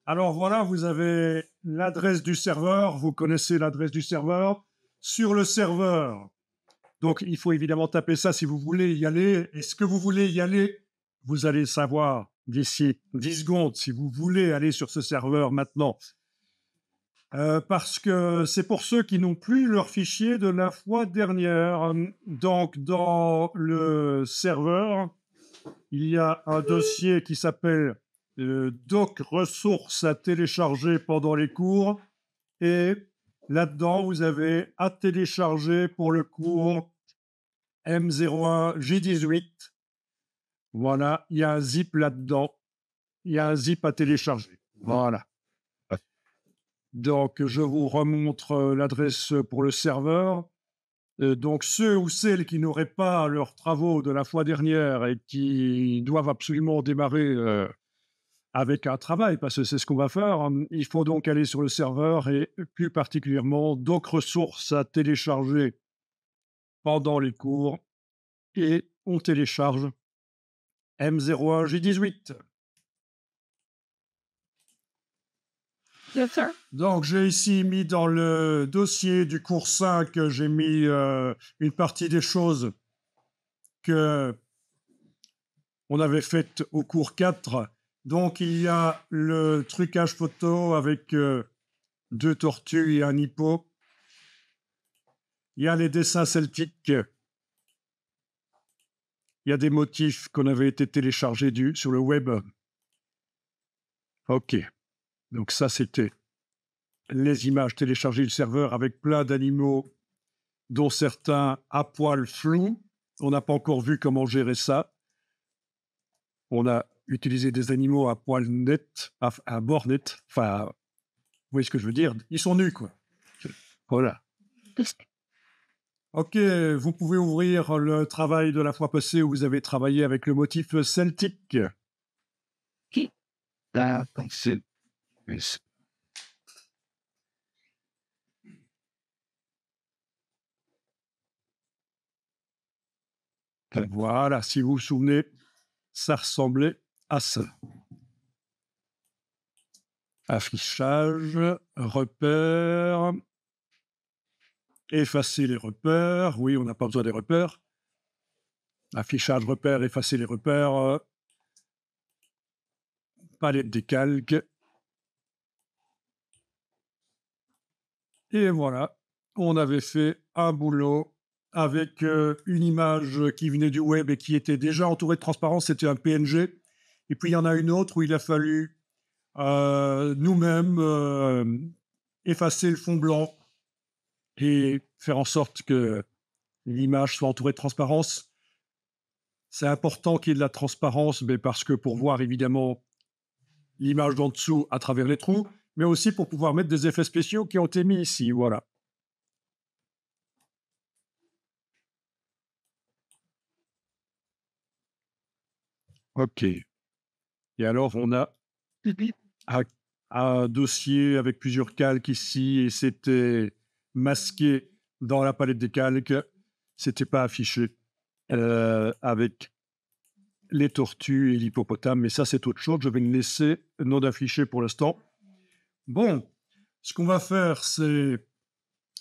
Alors voilà, vous avez l'adresse du serveur, vous connaissez l'adresse du serveur. Sur le serveur, donc il faut évidemment taper ça si vous voulez y aller. Est-ce que vous voulez y aller? Vous allez savoir d'ici 10 secondes si vous voulez aller sur ce serveur maintenant. Parce que c'est pour ceux qui n'ont plus leur fichier de la fois dernière. Donc dans le serveur, il y a un dossier qui s'appelle doc ressources à télécharger pendant les cours. Et là-dedans, vous avez à télécharger pour le cours M01 J18. Voilà, il y a un zip là-dedans. Il y a un zip à télécharger. Voilà. Donc, je vous remontre l'adresse pour le serveur. Donc, ceux ou celles qui n'auraient pas leurs travaux de la fois dernière et qui doivent absolument démarrer avec un travail, parce que c'est ce qu'on va faire, il faut donc aller sur le serveur et plus particulièrement doc ressources à télécharger pendant les cours et on télécharge M01 J18. Yes, sir. Donc, j'ai ici mis dans le dossier du cours 5, j'ai mis une partie des choses que on avait faites au cours 4. Donc, il y a le trucage photo avec 2 tortues et un hippo. Il y a les dessins celtiques. Il y a des motifs qu'on avait été téléchargés sur le web. OK. Donc ça, c'était les images téléchargées du serveur avec plein d'animaux, dont certains à poil flou. On n'a pas encore vu comment gérer ça. On a utilisé des animaux à poil net, à bord net. Enfin, vous voyez ce que je veux dire? Ils sont nus, quoi. Voilà. OK, vous pouvez ouvrir le travail de la fois passée où vous avez travaillé avec le motif celtique. Voilà, si vous vous souvenez, ça ressemblait à ça. Affichage, repères, effacer les repères. Oui, on n'a pas besoin des repères. Affichage, repères, effacer les repères. Palette des calques. Et voilà, on avait fait un boulot avec une image qui venait du web et qui était déjà entourée de transparence, c'était un PNG. Et puis il y en a une autre où il a fallu nous-mêmes effacer le fond blanc et faire en sorte que l'image soit entourée de transparence. C'est important qu'il y ait de la transparence, mais parce que pour voir évidemment l'image d'en dessous à travers les trous, mais aussi pour pouvoir mettre des effets spéciaux qui ont été mis ici, voilà. OK. Et alors, on a un dossier avec plusieurs calques ici, et c'était masqué dans la palette des calques. C'était pas affiché avec les tortues et l'hippopotame, mais ça, c'est autre chose. Je vais le laisser non affiché pour l'instant. Bon, ce qu'on va faire, c'est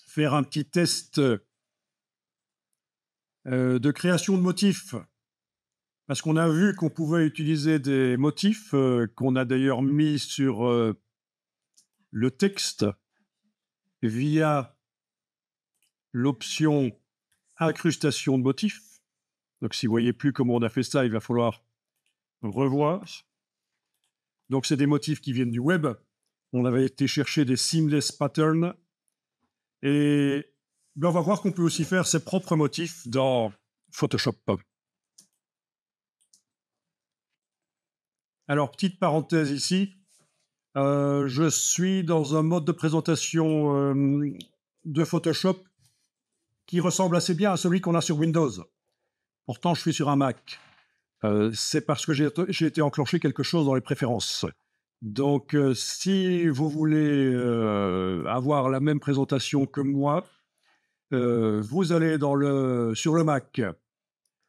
faire un petit test de création de motifs. Parce qu'on a vu qu'on pouvait utiliser des motifs qu'on a d'ailleurs mis sur le texte via l'option incrustation de motifs. Donc, si vous ne voyez plus comment on a fait ça, il va falloir revoir. Donc, c'est des motifs qui viennent du web. On avait été chercher des seamless patterns. Et ben, on va voir qu'on peut aussi faire ses propres motifs dans Photoshop. Alors, petite parenthèse ici. Je suis dans un mode de présentation de Photoshop qui ressemble assez bien à celui qu'on a sur Windows. Pourtant, je suis sur un Mac. C'est parce que j'ai été enclenché quelque chose dans les préférences. Donc, si vous voulez avoir la même présentation que moi, vous allez sur le Mac,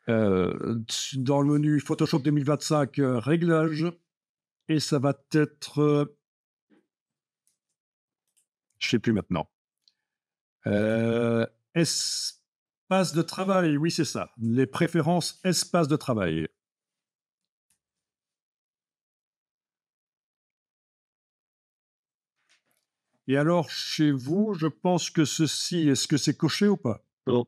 dans le menu Photoshop 2025, réglages, et ça va être, je sais plus maintenant. Espace de travail, oui, c'est ça. Les préférences espace de travail. Et alors, chez vous, je pense que ceci, est-ce que c'est coché ou pas? Non.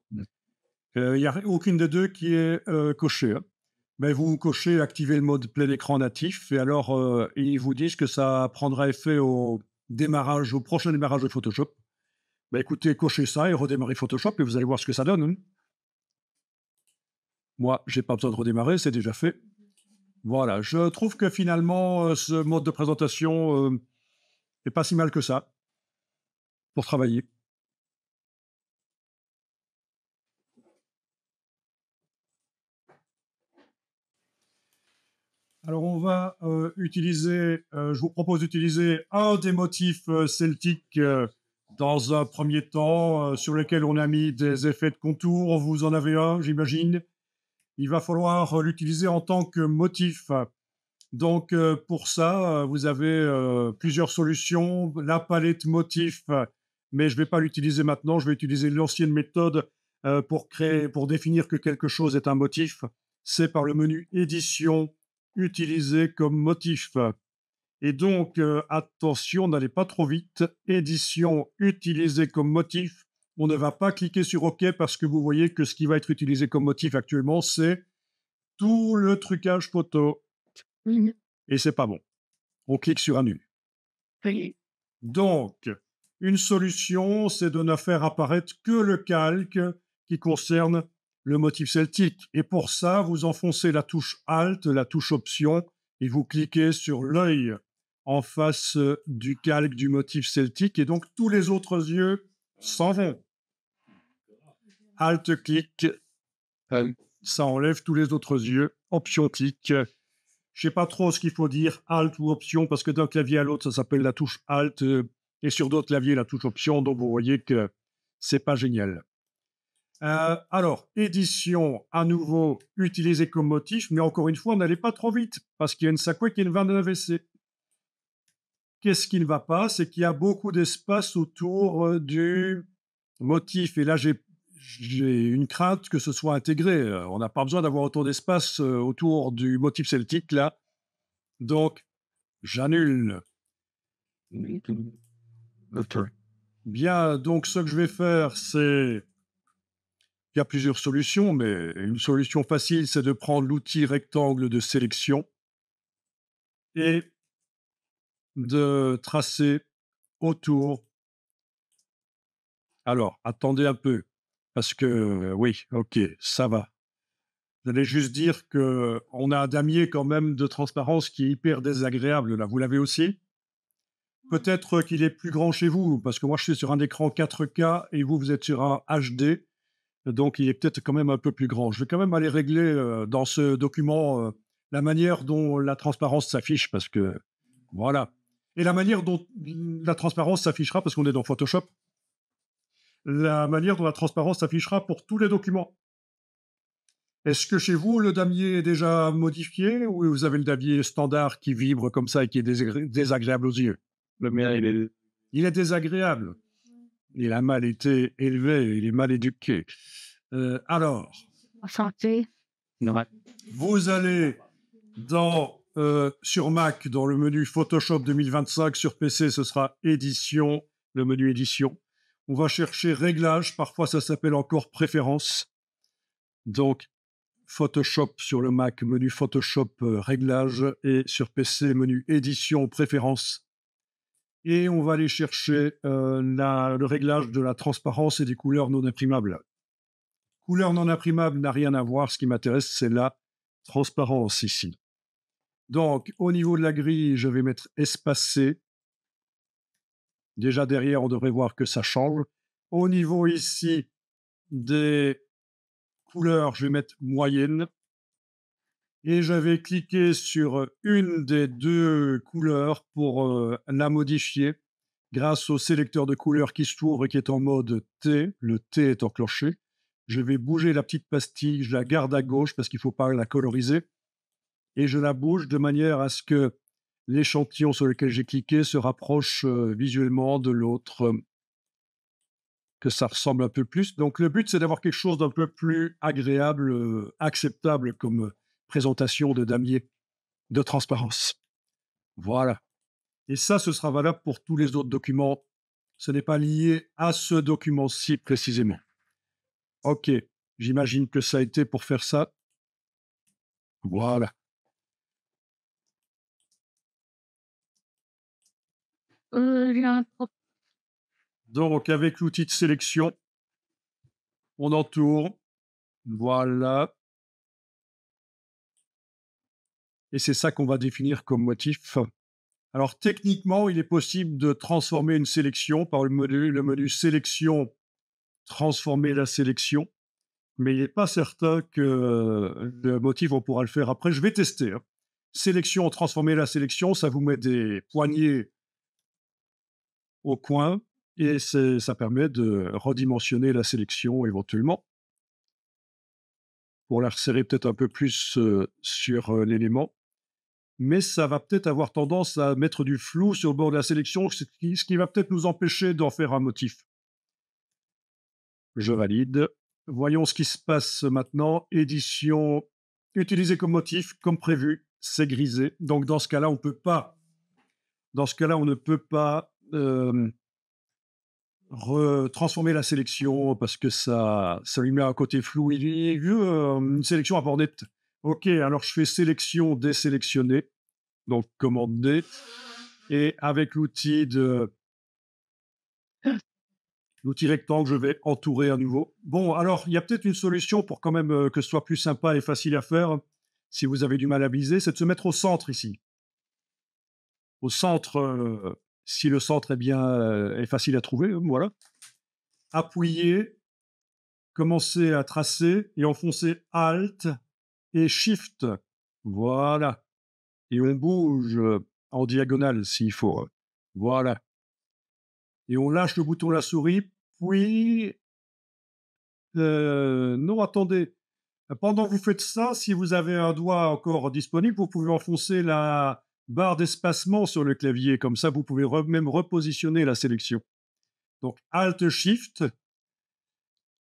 Il n'y a aucune des deux qui est cochée, hein. Mais vous cochez activer le mode plein écran natif et alors ils vous disent que ça prendra effet au démarrage, au prochain démarrage de Photoshop. Bah écoutez, cochez ça et redémarrez Photoshop et vous allez voir ce que ça donne, hein. Moi, j'ai pas besoin de redémarrer, c'est déjà fait. Voilà, je trouve que finalement, ce mode de présentation est pas si mal que ça pour travailler. Alors, on va utiliser, je vous propose d'utiliser un des motifs celtiques dans un premier temps, sur lequel on a mis des effets de contour. Vous en avez un, j'imagine. Il va falloir l'utiliser en tant que motif. Donc, pour ça, vous avez plusieurs solutions. La palette motif, mais je ne vais pas l'utiliser maintenant. Je vais utiliser l'ancienne méthode pour définir que quelque chose est un motif. C'est par le menu édition, utiliser comme motif. Et donc, attention, n'allez pas trop vite. Édition, utiliser comme motif. On ne va pas cliquer sur OK parce que vous voyez que ce qui va être utilisé comme motif actuellement, c'est tout le trucage photo. Mhm. Et c'est pas bon. On clique sur Annule. Oui. Donc, une solution, c'est de ne faire apparaître que le calque qui concerne le motif celtique. Et pour ça, vous enfoncez la touche Alt, la touche Option, et vous cliquez sur l'œil en face du calque du motif celtique, et donc tous les autres yeux s'en vont. Alt-clic, ça enlève tous les autres yeux. Option-clic. Je sais pas trop ce qu'il faut dire, Alt ou Option, parce que d'un clavier à l'autre, ça s'appelle la touche Alt, et sur d'autres claviers, la touche Option, donc vous voyez que c'est pas génial. Alors, édition, à nouveau, utilisé comme motif, mais encore une fois, n'allez pas trop vite, parce qu'il y a une sacouée qui va d'un AVC. Qu'est-ce qui ne va pas? C'est qu'il y a beaucoup d'espace autour du motif, et là, j'ai une crainte que ce soit intégré. On n'a pas besoin d'avoir autant d'espace autour du motif celtique, là. Donc, j'annule. Bien, donc ce que je vais faire, c'est... Il y a plusieurs solutions, mais une solution facile, c'est de prendre l'outil rectangle de sélection et de tracer autour. Alors, attendez un peu, parce que oui, ok, ça va. Vous allez juste dire que on a un damier quand même de transparence qui est hyper désagréable, là. Vous l'avez aussi? Peut-être qu'il est plus grand chez vous, parce que moi, je suis sur un écran 4K et vous, vous êtes sur un HD. Donc, il est peut-être quand même un peu plus grand. Je vais quand même aller régler dans ce document la manière dont la transparence s'affiche, parce que voilà. Et la manière dont la transparence s'affichera, parce qu'on est dans Photoshop, la manière dont la transparence s'affichera pour tous les documents. Est-ce que chez vous, le damier est déjà modifié ou vous avez le damier standard qui vibre comme ça et qui est désagréable aux yeux? Le mien, Il est désagréable. Il a mal été élevé, il est mal éduqué. Alors, Santé. vous allez sur Mac, dans le menu Photoshop 2025, sur PC, ce sera Édition, le menu Édition. On va chercher Réglages, parfois ça s'appelle encore Préférences. Donc, Photoshop sur le Mac, menu Photoshop Réglages, et sur PC, menu Édition, Préférences. Et on va aller chercher le réglage de la transparence et des couleurs non imprimables. Couleur non imprimable n'a rien à voir, ce qui m'intéresse, c'est la transparence ici. Donc, au niveau de la grille, je vais mettre espacé. Déjà derrière, on devrait voir que ça change. Au niveau ici des couleurs, je vais mettre moyenne. Et je vais cliquer sur une des deux couleurs pour la modifier grâce au sélecteur de couleurs qui s'ouvre et qui est en mode T. Le T est enclenché. Je vais bouger la petite pastille, je la garde à gauche parce qu'il ne faut pas la coloriser. Et je la bouge de manière à ce que l'échantillon sur lequel j'ai cliqué se rapproche visuellement de l'autre, que ça ressemble un peu plus. Donc le but, c'est d'avoir quelque chose d'un peu plus agréable, acceptable comme présentation de damier, de transparence. Voilà. Et ça, ce sera valable pour tous les autres documents. Ce n'est pas lié à ce document-ci précisément. OK, j'imagine que ça a été pour faire ça. Voilà. J'ai un pro Donc avec l'outil de sélection, on entoure. Voilà. Et c'est ça qu'on va définir comme motif. Alors techniquement, il est possible de transformer une sélection par le menu sélection, transformer la sélection, mais il n'est pas certain que le motif, on pourra le faire après. Je vais tester, hein. Sélection, transformer la sélection, ça vous met des poignées au coin et ça permet de redimensionner la sélection éventuellement pour la resserrer peut-être un peu plus sur l'élément. Mais ça va peut-être avoir tendance à mettre du flou sur le bord de la sélection, ce qui va peut-être nous empêcher d'en faire un motif. Je valide. Voyons ce qui se passe maintenant. Édition utilisée comme motif, comme prévu, c'est grisé. Donc dans ce cas-là, on peut pas. Dans ce cas-là, on ne peut pas transformer la sélection parce que ça lui met un côté flou. Il veut une sélection à bord net. Ok, alors je fais sélection, désélectionner. Donc commande D. Et avec l'outil rectangle, je vais entourer à nouveau. Bon, alors, il y a peut-être une solution pour quand même que ce soit plus sympa et facile à faire, si vous avez du mal à viser, c'est de se mettre au centre ici. Au centre, si le centre est facile à trouver, voilà. Appuyez, commencez à tracer et enfoncez Alt et Shift. Voilà. Et on bouge en diagonale s'il faut, hein. Voilà. Et on lâche le bouton la souris, puis non, attendez. Pendant que vous faites ça, si vous avez un doigt encore disponible, vous pouvez enfoncer la barre d'espacement sur le clavier. Comme ça, vous pouvez même repositionner la sélection. Donc, Alt Shift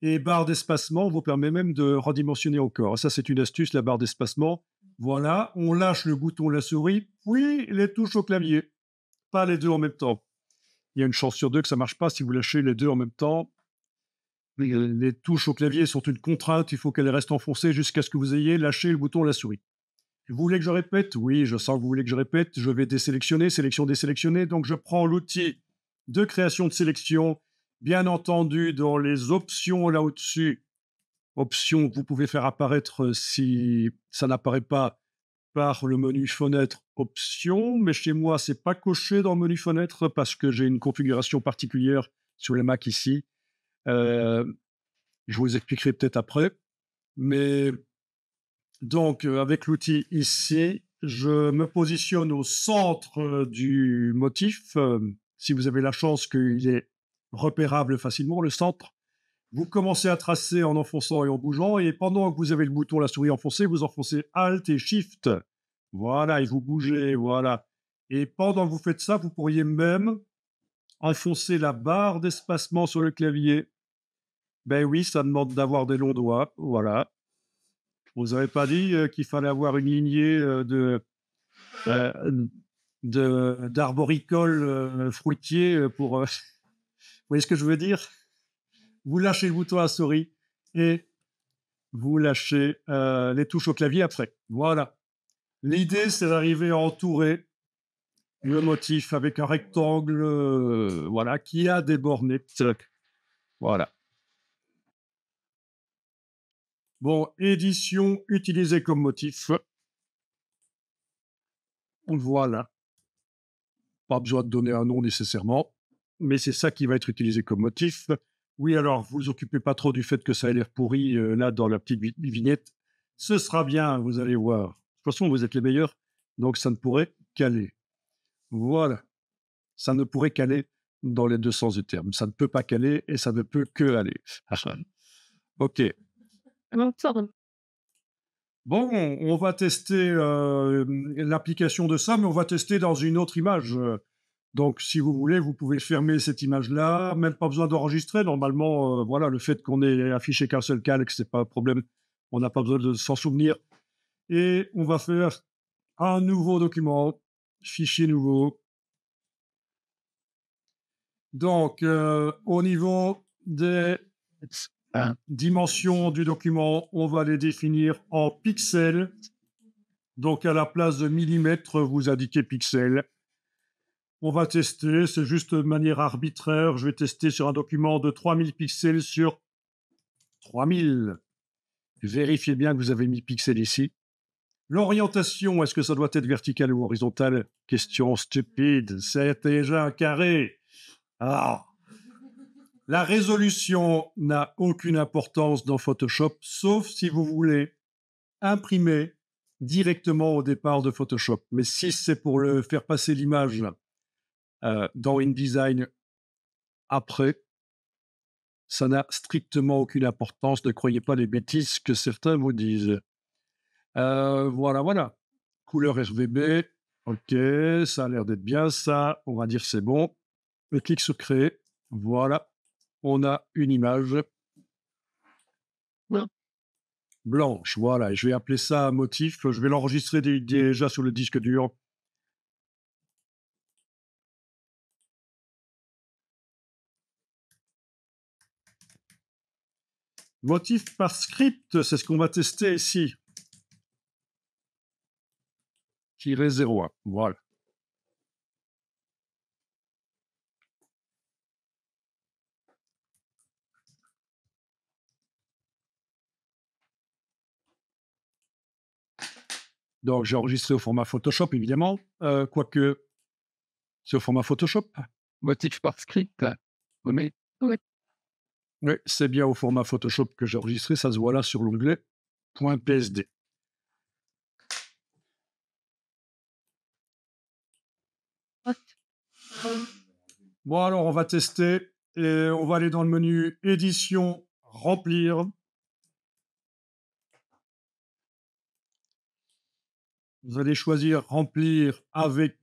et barre d'espacement vous permet même de redimensionner encore. Ça, c'est une astuce, la barre d'espacement. Voilà, on lâche le bouton la souris, puis les touches au clavier. Pas les deux en même temps. Il y a une chance sur deux que ça marche pas si vous lâchez les deux en même temps. Les touches au clavier sont une contrainte, il faut qu'elles restent enfoncées jusqu'à ce que vous ayez lâché le bouton la souris. Vous voulez que je répète? Oui, je sens que vous voulez que je répète. Je vais désélectionner, sélection désélectionner. Donc je prends l'outil de création de sélection. Bien entendu, dans les options là au-dessus, options que vous pouvez faire apparaître si ça n'apparaît pas par le menu fenêtre options. Mais chez moi, c'est pas coché dans le menu fenêtre parce que j'ai une configuration particulière sur le Mac ici. Euh, je vous expliquerai peut-être après. Mais donc, avec l'outil ici, je me positionne au centre du motif. Si vous avez la chance qu'il est repérable facilement, le centre, vous commencez à tracer en enfonçant et en bougeant. Et pendant que vous avez le bouton, la souris enfoncée, vous enfoncez Alt et Shift. Voilà, et vous bougez, voilà. Et pendant que vous faites ça, vous pourriez même enfoncer la barre d'espacement sur le clavier. Ben oui, ça demande d'avoir des longs doigts, voilà. Vous n'avez pas dit qu'il fallait avoir une lignée euh, d'arboricoles fruitiers pour... vous voyez ce que je veux dire? Vous lâchez le bouton à souris et vous lâchez les touches au clavier après. Voilà. L'idée, c'est d'arriver à entourer le motif avec un rectangle voilà, qui a des bords nettes. Voilà. Bon, édition utilisée comme motif. Voilà. Pas besoin de donner un nom nécessairement, mais c'est ça qui va être utilisé comme motif. Oui, alors, vous occupez pas trop du fait que ça a l'air pourri, là, dans la petite vignette. Ce sera bien, vous allez voir. De toute façon, vous êtes les meilleurs, donc ça ne pourrait qu'aller. Voilà. Ça ne pourrait qu'aller dans les deux sens du terme. Ça ne peut pas qu'aller et ça ne peut que aller. OK. Bonsoir. Bon, on va tester l'application de ça, mais on va tester dans une autre image. Donc, si vous voulez, vous pouvez fermer cette image-là. Même pas besoin d'enregistrer. Normalement, voilà, le fait qu'on ait affiché qu'un seul calque, c'est pas un problème. On n'a pas besoin de s'en souvenir. Et on va faire un nouveau document, fichier nouveau. Donc, au niveau des dimensions du document, on va les définir en pixels. Donc, à la place de millimètres, vous indiquez pixels. On va tester, c'est juste de manière arbitraire. Je vais tester sur un document de 3000 pixels sur 3000. Vérifiez bien que vous avez mis pixels ici. L'orientation, est-ce que ça doit être vertical ou horizontal? Question stupide, c'est déjà un carré. Ah. La résolution n'a aucune importance dans Photoshop, sauf si vous voulez imprimer directement au départ de Photoshop. Mais si c'est pour le faire passer l'image dans InDesign après, ça n'a strictement aucune importance. Ne croyez pas les bêtises que certains vous disent. Voilà. Couleur RGB. OK, ça a l'air d'être bien ça. On va dire c'est bon. Je clique sur créer. Voilà. On a une image blanche. Voilà. Et je vais appeler ça motif. Je vais l'enregistrer déjà sur le disque dur. Motif par script, c'est ce qu'on va tester ici. -01. Voilà. Donc, j'ai enregistré au format Photoshop, évidemment. Quoique, c'est au format Photoshop. Motif par script. Oui. Oui, c'est bien au format Photoshop que j'ai enregistré. Ça se voit là sur l'onglet .psd. Bon, alors, on va tester. Et on va aller dans le menu Édition, Remplir. Vous allez choisir Remplir avec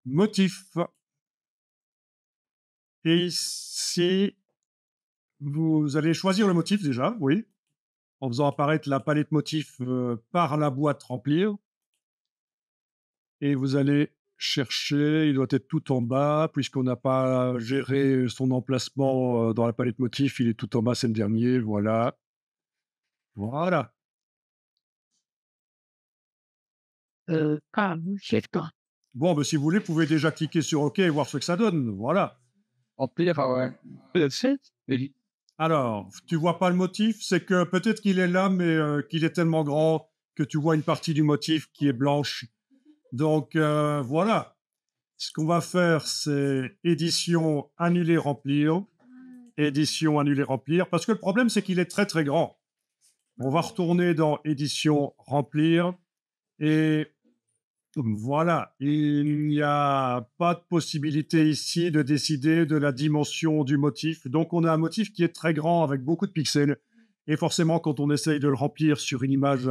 motif. Et ici, vous allez choisir le motif déjà, oui, en faisant apparaître la palette motif par la boîte Remplir. Et vous allez chercher, il doit être tout en bas, puisqu'on n'a pas géré son emplacement dans la palette motif, il est tout en bas, c'est le dernier, voilà. Voilà. Bon, ben, si vous voulez, vous pouvez déjà cliquer sur OK et voir ce que ça donne, voilà. Remplir, ouais. Alors, tu vois pas le motif, c'est que peut-être qu'il est là, mais qu'il est tellement grand que tu vois une partie du motif qui est blanche. Donc, voilà. Ce qu'on va faire, c'est édition, annuler, remplir. Édition, annuler, remplir. Parce que le problème, c'est qu'il est très, très grand. On va retourner dans édition, remplir. Et voilà, il n'y a pas de possibilité ici de décider de la dimension du motif. Donc, on a un motif qui est très grand avec beaucoup de pixels. Et forcément, quand on essaye de le remplir sur une image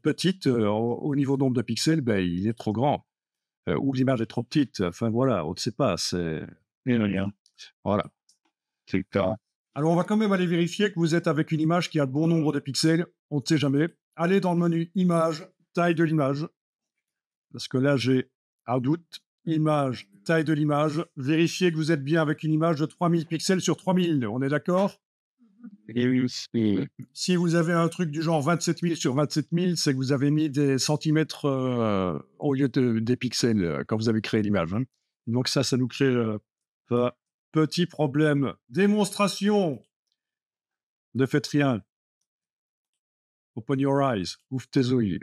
petite, au niveau nombre de pixels, ben, il est trop grand. Ou l'image est trop petite. Enfin, voilà, on ne sait pas. Voilà. C'est ça. Alors, on va quand même aller vérifier que vous êtes avec une image qui a le bon nombre de pixels. On ne sait jamais. Allez dans le menu Image, taille de l'image. Parce que là, j'ai un doute. Image, taille de l'image. Vérifiez que vous êtes bien avec une image de 3000 pixels sur 3000. On est d'accord? Si vous avez un truc du genre 27 000 sur 27 000, c'est que vous avez mis des centimètres au lieu des pixels quand vous avez créé l'image. Hein. Donc ça nous crée un petit problème. Démonstration. Ne faites rien. Open your eyes. Ouvre tes yeux.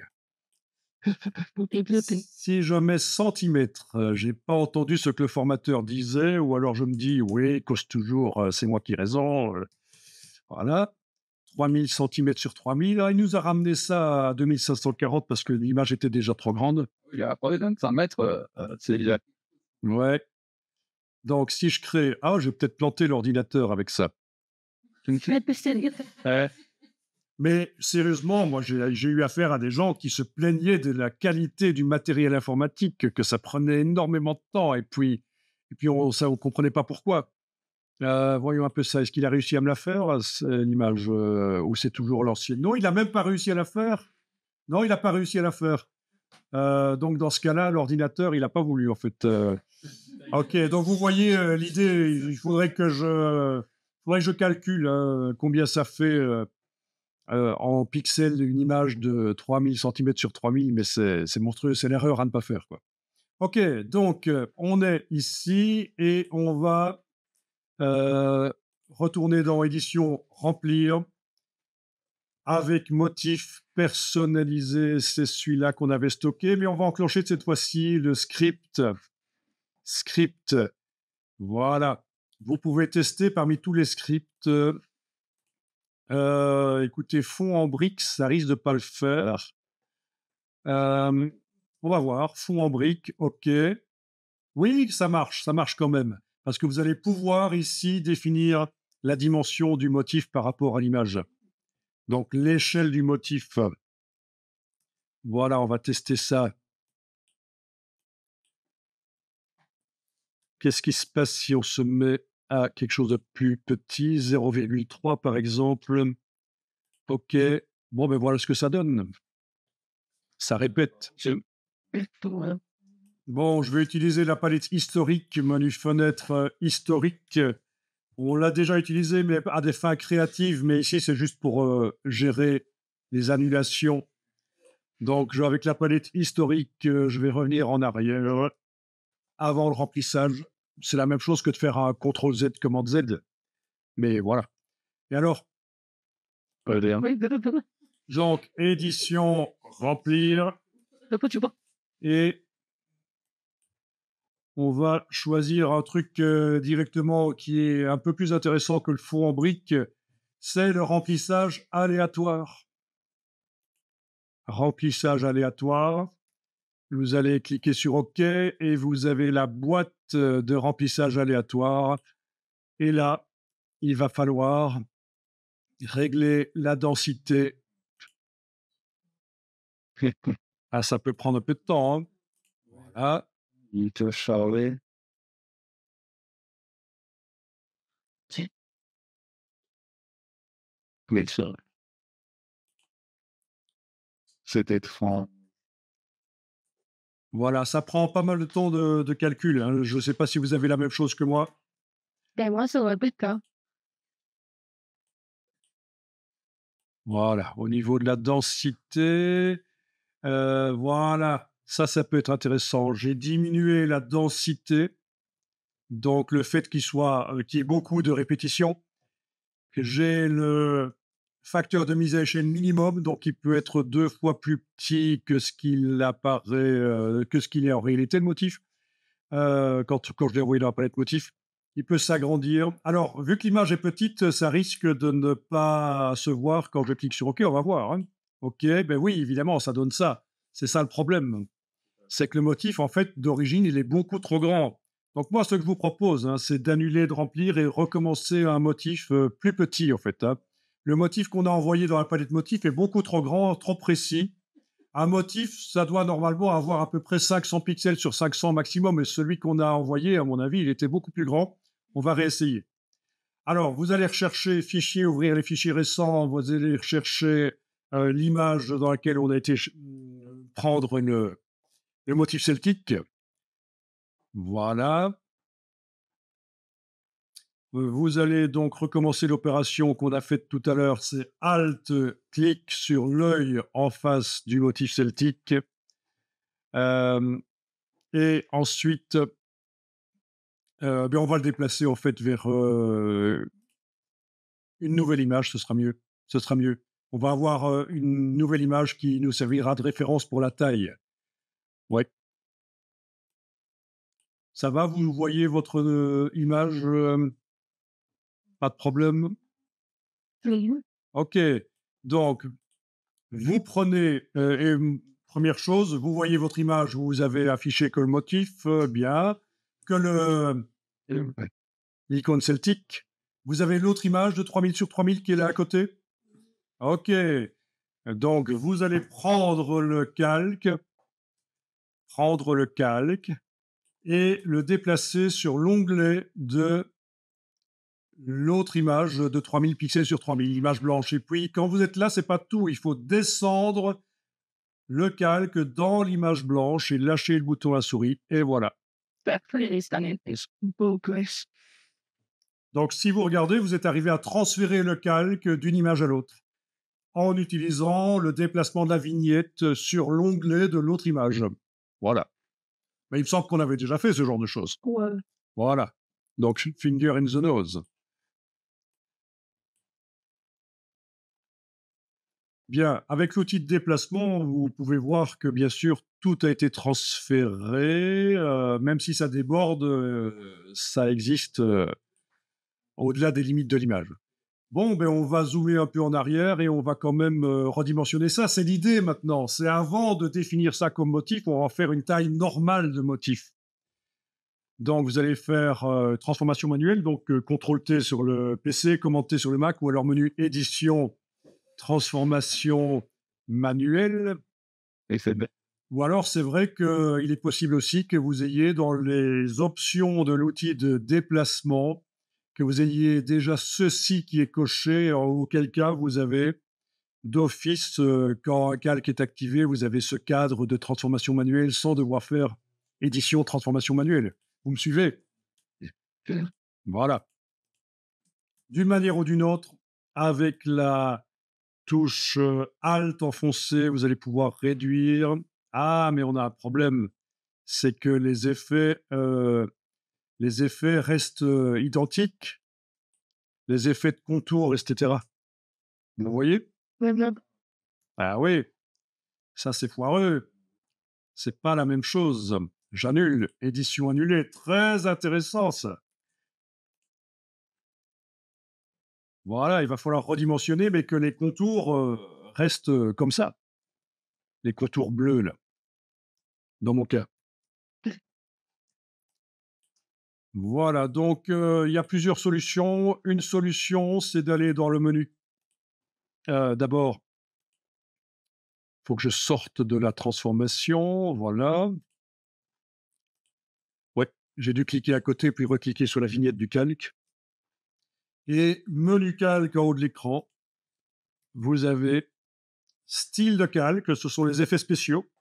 Si je mets centimètres, j'ai pas entendu ce que le formateur disait, ou alors je me dis, oui, cause toujours, c'est moi qui ai raison. Voilà. 3000 cm sur 3000. Ah, il nous a ramené ça à 2540 parce que l'image était déjà trop grande. Il y a pas besoin de 100 mètres, c'est déjà. Ouais. Donc, si je crée... Ah, je vais peut-être planter l'ordinateur avec ça. Ouais. Mais sérieusement, moi, j'ai eu affaire à des gens qui se plaignaient de la qualité du matériel informatique, que ça prenait énormément de temps et puis on comprenait pas pourquoi. Voyons un peu ça. Est-ce qu'il a réussi à me la faire, l'image, ou c'est toujours l'ancienne? Non, il a même pas réussi à la faire. Non, il a pas réussi à la faire. Donc dans ce cas-là, l'ordinateur, il a pas voulu, en fait, OK, donc vous voyez, l'idée, il faudrait que je calcule, combien ça fait, en pixels une image de 3000 centimètres sur 3000, mais c'est monstrueux, c'est l'erreur à ne pas faire, quoi. OK, donc on est ici et on va, retourner dans édition, remplir avec motif personnalisé. C'est celui-là qu'on avait stocké, mais on va enclencher cette fois-ci le script. Script, voilà. Vous pouvez tester parmi tous les scripts. Écoutez, fond en briques, ça risque de pas le faire. On va voir. Fond en briques, OK. Oui, ça marche quand même. Parce que vous allez pouvoir ici définir la dimension du motif par rapport à l'image. Donc l'échelle du motif. Voilà, on va tester ça. Qu'est-ce qui se passe si on se met à quelque chose de plus petit, 0,3 par exemple? OK. Bon, ben voilà ce que ça donne. Ça répète. Bon, je vais utiliser la palette historique, menu fenêtre historique. On l'a déjà utilisé, mais à des fins créatives, mais ici, c'est juste pour gérer les annulations. Donc, avec la palette historique, je vais revenir en arrière avant le remplissage. C'est la même chose que de faire un CTRL-Z, commande Z. Mais voilà. Et alors, donc, édition, remplir, et on va choisir un truc directement qui est un peu plus intéressant que le fond en brique. C'est le remplissage aléatoire. Remplissage aléatoire. Vous allez cliquer sur OK et vous avez la boîte de remplissage aléatoire. Et là, il va falloir régler la densité. Ah, ça peut prendre un peu de temps, hein. Voilà. Il te charler. Mais ça. C'était franc. Voilà, ça prend pas mal de temps de calcul, hein. Je ne sais pas si vous avez la même chose que moi. Ben moi, ça va être ça. Voilà, au niveau de la densité, voilà, ça peut être intéressant. J'ai diminué la densité, donc le fait qu'il y ait beaucoup de répétitions. J'ai le facteur de mise à échelle minimum, donc il peut être 2 fois plus petit que ce qu'il apparaît, que ce qu'il est en réalité, le motif. Quand je l'ai envoyé dans la palette motif, il peut s'agrandir. Alors, vu que l'image est petite, ça risque de ne pas se voir quand je clique sur OK, on va voir, hein. OK, ben oui, évidemment, ça donne ça. C'est ça le problème. C'est que le motif, en fait, d'origine, il est beaucoup trop grand. Donc moi, ce que je vous propose, hein, c'est d'annuler, de remplir et recommencer un motif plus petit, en fait, hein. Le motif qu'on a envoyé dans la palette motif est beaucoup trop grand, trop précis. Un motif, ça doit normalement avoir à peu près 500 pixels sur 500 maximum, et celui qu'on a envoyé, à mon avis, il était beaucoup plus grand. On va réessayer. Alors, vous allez rechercher fichier, ouvrir les fichiers récents, vous allez rechercher l'image dans laquelle on a été prendre le motif celtique. Voilà. Vous allez donc recommencer l'opération qu'on a faite tout à l'heure, c'est Alt-clic sur l'œil en face du motif celtique. Et ensuite, on va le déplacer en fait vers une nouvelle image, ce sera mieux. Ce sera mieux. On va avoir une nouvelle image qui nous servira de référence pour la taille. Ouais. Ça va, vous voyez votre image, pas de problème? OK. Donc, vous prenez, première chose, vous voyez votre image, vous avez affiché que le motif, bien, que l'icône celtique. Vous avez l'autre image de 3000 sur 3000 qui est là à côté? OK. Donc, vous allez prendre le calque et le déplacer sur l'onglet de l'autre image de 3000 pixels sur 3000, l'image blanche. Et puis, quand vous êtes là, c'est pas tout. Il faut descendre le calque dans l'image blanche et lâcher le bouton à la souris. Et voilà. Donc, si vous regardez, vous êtes arrivé à transférer le calque d'une image à l'autre en utilisant le déplacement de la vignette sur l'onglet de l'autre image. Voilà. Mais il me semble qu'on avait déjà fait ce genre de choses. Ouais. Voilà. Donc, finger in the nose. Bien, avec l'outil de déplacement, vous pouvez voir que, bien sûr, tout a été transféré, même si ça déborde, ça existe, au-delà des limites de l'image. Bon, ben, on va zoomer un peu en arrière et on va quand même, redimensionner ça. C'est l'idée maintenant, c'est avant de définir ça comme motif, on va en faire une taille normale de motif. Donc vous allez faire, transformation manuelle, donc CTRL-T sur le PC, commande T sur le Mac ou alors menu édition, transformation manuelle. Et c'est bien. Ou alors c'est vrai qu'il est possible aussi que vous ayez dans les options de l'outil de déplacement, que vous ayez déjà ceci qui est coché, auquel cas vous avez d'office, quand un calque est activé, vous avez ce cadre de transformation manuelle sans devoir faire édition transformation manuelle. Vous me suivez? Voilà. D'une manière ou d'une autre, avec la touche, Alt enfoncée, vous allez pouvoir réduire. Ah, mais on a un problème, c'est que les effets restent, identiques, les effets de contour et cetera. Vous voyez? Ah oui, ça c'est foireux, c'est pas la même chose. J'annule, édition annulée, très intéressant ça. Voilà, il va falloir redimensionner, mais que les contours, restent, comme ça. Les contours bleus là, dans mon cas. Voilà, donc il y a plusieurs solutions. Une solution, c'est d'aller dans le menu. D'abord, il faut que je sorte de la transformation, voilà. Ouais, j'ai dû cliquer à côté, puis recliquer sur la vignette du calque. Et menu calque en haut de l'écran, vous avez style de calque, ce sont les effets spéciaux.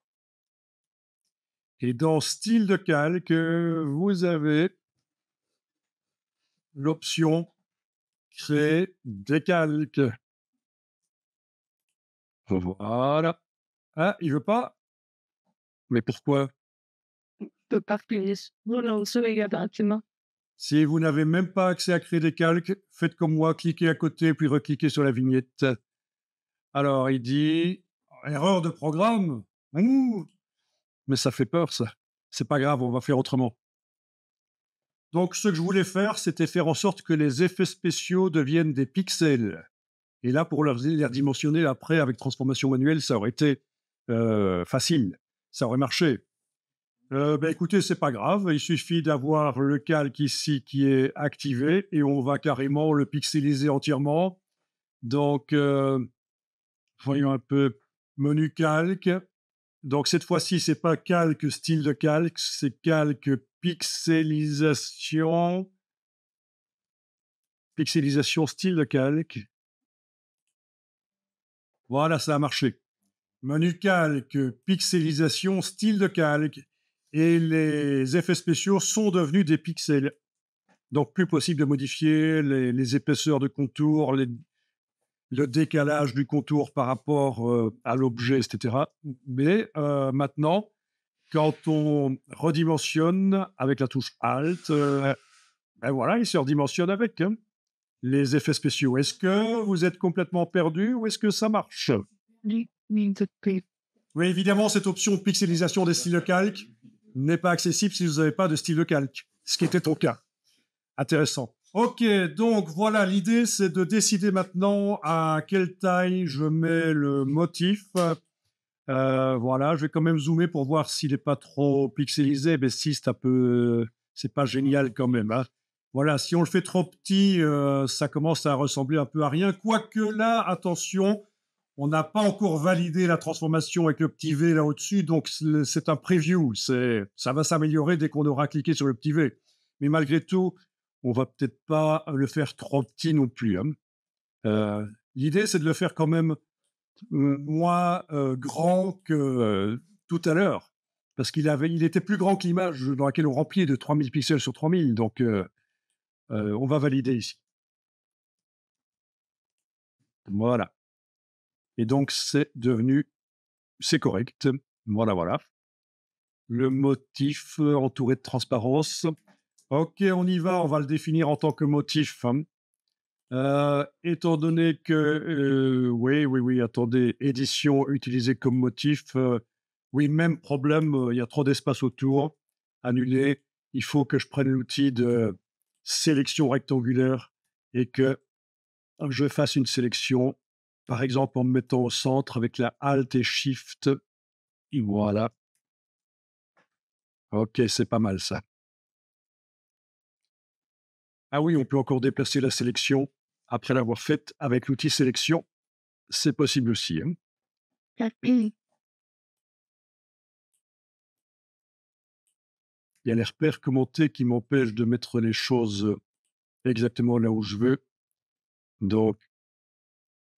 Et dans style de calque, vous avez l'option créer des calques. Voilà. Ah, il veut pas? Mais pourquoi? Si vous n'avez même pas accès à créer des calques, faites comme moi, cliquez à côté, puis recliquez sur la vignette. Alors, il dit erreur de programme. Ouh, mais ça fait peur, ça. C'est pas grave, on va faire autrement. Donc, ce que je voulais faire, c'était faire en sorte que les effets spéciaux deviennent des pixels. Et là, pour les redimensionner après avec transformation manuelle, ça aurait été facile. Ça aurait marché. Ben, écoutez, c'est pas grave. Il suffit d'avoir le calque ici qui est activé et on va carrément le pixeliser entièrement. Donc, voyons un peu. Menu calque. Donc, cette fois-ci, c'est pas calque style de calque, c'est calque pixelisation. Pixelisation style de calque. Voilà, ça a marché. Menu calque, pixelisation, style de calque. Et les effets spéciaux sont devenus des pixels. Donc, plus possible de modifier les épaisseurs de contour, le décalage du contour par rapport à l'objet, etc. Mais maintenant, quand on redimensionne avec la touche Alt, ben voilà, il se redimensionne avec les effets spéciaux. Est-ce que vous êtes complètement perdu ou est-ce que ça marche? Oui, évidemment, cette option pixelisation des styles de calque n'est pas accessible si vous n'avez pas de style de calque, ce qui était ton cas. Intéressant. Ok, donc voilà, l'idée c'est de décider maintenant à quelle taille je mets le motif. Voilà, je vais quand même zoomer pour voir s'il n'est pas trop pixelisé. Mais si, c'est pas génial quand même. Hein. Voilà, si on le fait trop petit, ça commence à ressembler un peu à rien. Quoique là, attention, On n'a pas encore validé la transformation avec le petit V là au-dessus, donc c'est un preview. Ça va s'améliorer dès qu'on aura cliqué sur le petit V. Mais malgré tout, on va peut-être pas le faire trop petit non plus, hein. L'idée, c'est de le faire quand même moins grand que tout à l'heure, parce il était plus grand que l'image dans laquelle on remplit de 3000 pixels sur 3000. Donc, on va valider ici. Voilà. Et donc, c'est correct. Voilà, voilà. Le motif entouré de transparence. Ok, on y va. On va le définir en tant que motif, hein. Étant donné que, oui, attendez, édition utilisée comme motif, oui, même problème, il y a trop d'espace autour, annulé. Il faut que je prenne l'outil de sélection rectangulaire et que je fasse une sélection, par exemple en me mettant au centre avec la Alt et Shift. Et voilà. Ok, c'est pas mal ça. Ah oui, on peut encore déplacer la sélection après l'avoir faite avec l'outil sélection. C'est possible aussi, hein. Il y a les repères commentés qui m'empêchent de mettre les choses exactement là où je veux. Donc,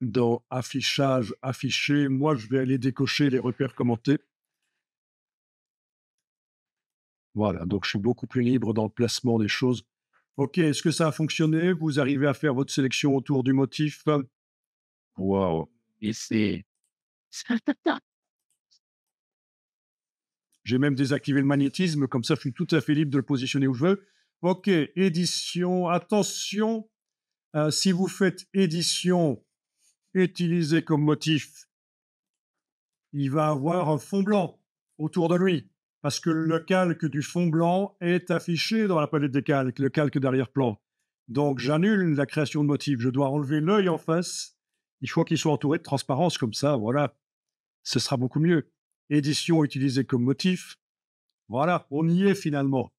dans affichage, afficher, moi, je vais aller décocher les repères commentés. Voilà, donc je suis beaucoup plus libre dans le placement des choses. Ok, est-ce que ça a fonctionné? Vous arrivez à faire votre sélection autour du motif? Waouh. Ici. J'ai même désactivé le magnétisme, comme ça je suis tout à fait libre de le positionner où je veux. Ok, édition, attention, si vous faites édition, utilisé comme motif, il va avoir un fond blanc autour de lui, parce que le calque du fond blanc est affiché dans la palette des calques, le calque d'arrière-plan. Donc j'annule la création de motif, je dois enlever l'œil en face, il faut qu'il soit entouré de transparence, comme ça, voilà, ce sera beaucoup mieux. Édition utilisée comme motif, voilà, on y est finalement.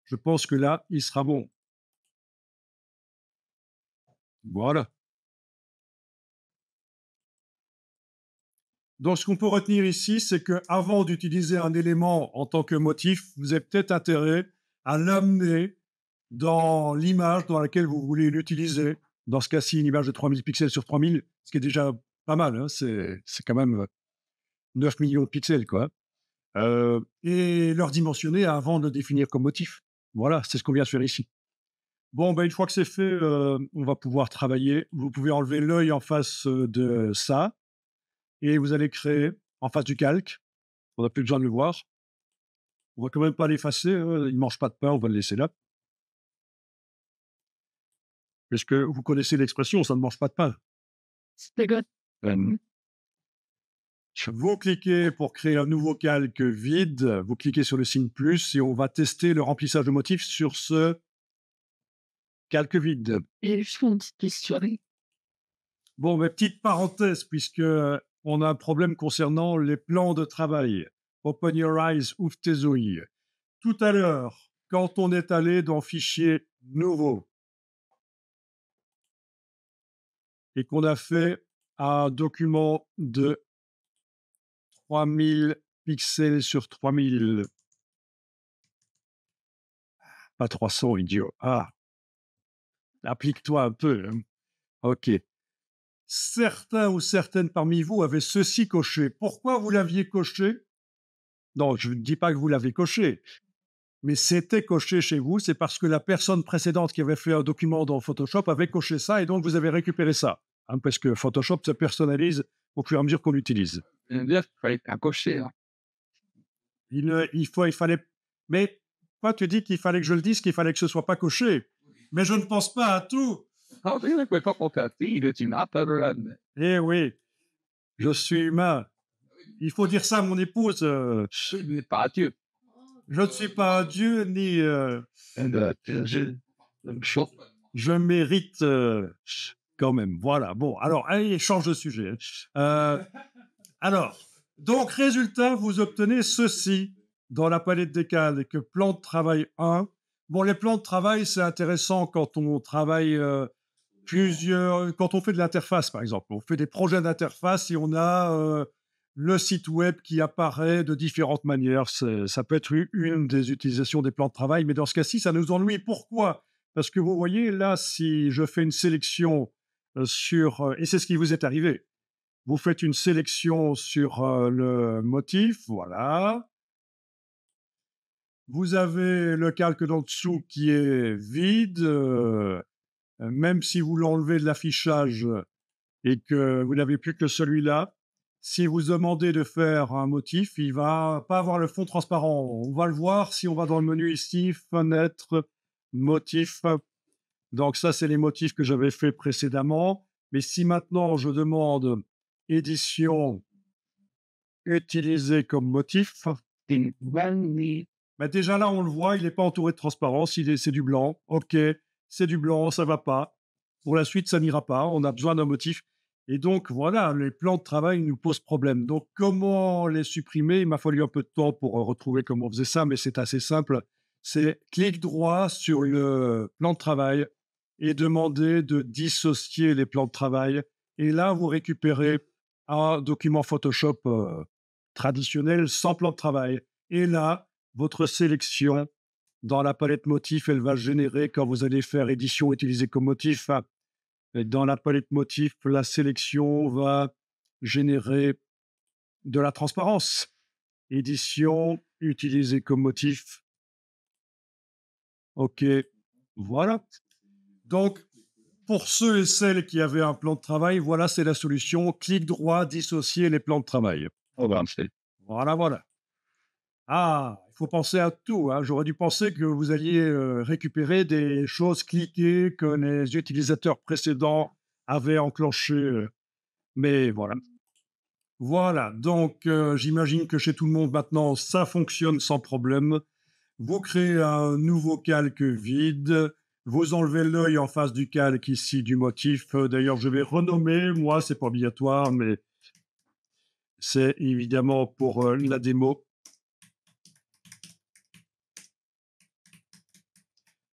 Je pense que là, il sera bon. Voilà. Donc, ce qu'on peut retenir ici, c'est qu'avant d'utiliser un élément en tant que motif, vous avez peut-être intérêt à l'amener dans l'image dans laquelle vous voulez l'utiliser. Dans ce cas-ci, une image de 3000 pixels sur 3000, ce qui est déjà pas mal, hein. C'est quand même 9 millions de pixels, quoi. Et leur dimensionner avant de le définir comme motif. Voilà, c'est ce qu'on vient de faire ici. Bon, ben, une fois que c'est fait, on va pouvoir travailler. Vous pouvez enlever l'œil en face de ça et vous allez créer en face du calque. On n'a plus besoin de le voir. On va quand même pas l'effacer, hein, il ne mange pas de pain, on va le laisser là. Puisque vous connaissez l'expression, ça ne mange pas de pain. Vous cliquez pour créer un nouveau calque vide, vous cliquez sur le signe plus et on va tester le remplissage de motifs sur ce calque vide. Et je fais une petite question. Bon, mais petite parenthèse, puisque on a un problème concernant les plans de travail. Open your eyes, ouvre tes yeux. Tout à l'heure, quand on est allé dans Fichier nouveau et qu'on a fait un document de 3000 pixels sur 3000, pas 300, idiot. Ah, applique-toi un peu, hein. Ok. Certains ou certaines parmi vous avaient ceci coché. Pourquoi vous l'aviez coché? Non, je ne dis pas que vous l'avez coché, mais c'était coché chez vous, c'est parce que la personne précédente qui avait fait un document dans Photoshop avait coché ça et donc vous avez récupéré ça, hein, parce que Photoshop se personnalise au fur et à mesure qu'on l'utilise. Il fallait pas cocher, hein. Il fallait... Mais toi, tu dis qu'il fallait que je le dise, qu'il fallait que ce soit pas coché. Mais je ne pense pas à tout. Ah, mais il ne pouvait pas compter, tu n'as pas de la... Eh oui, je suis humain. Il faut dire ça à mon épouse. Je n'ai pas Dieu. Je ne suis pas un dieu, ni... je mérite quand même. Voilà. Bon, alors, allez, change de sujet. Alors, donc, résultat, vous obtenez ceci dans la palette des calques. Plan de travail 1. Bon, les plans de travail, c'est intéressant quand on travaille Quand on fait de l'interface, par exemple, on fait des projets d'interface et on a le site web qui apparaît de différentes manières. Ça peut être une des utilisations des plans de travail, mais dans ce cas-ci, ça nous ennuie. Pourquoi? Parce que vous voyez, là, si je fais une sélection et c'est ce qui vous est arrivé, vous faites une sélection sur le motif, voilà. Vous avez le calque d'en dessous qui est vide, même si vous l'enlevez de l'affichage et que vous n'avez plus que celui-là, si vous demandez de faire un motif, il va pas avoir le fond transparent. On va le voir si on va dans le menu ici, fenêtre, motif. Donc ça, c'est les motifs que j'avais fait précédemment. Mais si maintenant je demande édition, utiliser comme motif, ben déjà là, on le voit, il n'est pas entouré de transparence, c'est du blanc. OK, c'est du blanc, ça va pas. Pour la suite, ça n'ira pas. On a besoin d'un motif. Et donc, voilà, les plans de travail nous posent problème. Donc, comment les supprimer? Il m'a fallu un peu de temps pour retrouver comment on faisait ça, mais c'est assez simple. C'est clic droit sur le plan de travail et demander de dissocier les plans de travail. Et là, vous récupérez un document Photoshop traditionnel sans plan de travail. Et là, votre sélection dans la palette motif, elle va générer, quand vous allez faire édition utilisée comme motif, dans la palette motif, la sélection va générer de la transparence. Édition utilisée comme motif. OK, voilà. Donc, pour ceux et celles qui avaient un plan de travail, voilà, c'est la solution. Clic droit, dissocier les plans de travail. Oh, ben, c'est Voilà, voilà. Ah, il faut penser à tout, hein. J'aurais dû penser que vous alliez récupérer des choses cliquées que les utilisateurs précédents avaient enclenchées. Mais voilà. Voilà, donc j'imagine que chez tout le monde maintenant, ça fonctionne sans problème. Vous créez un nouveau calque vide. Vous enlevez l'œil en face du calque ici du motif. D'ailleurs, je vais renommer. Moi, c'est pas obligatoire, mais c'est évidemment pour la démo.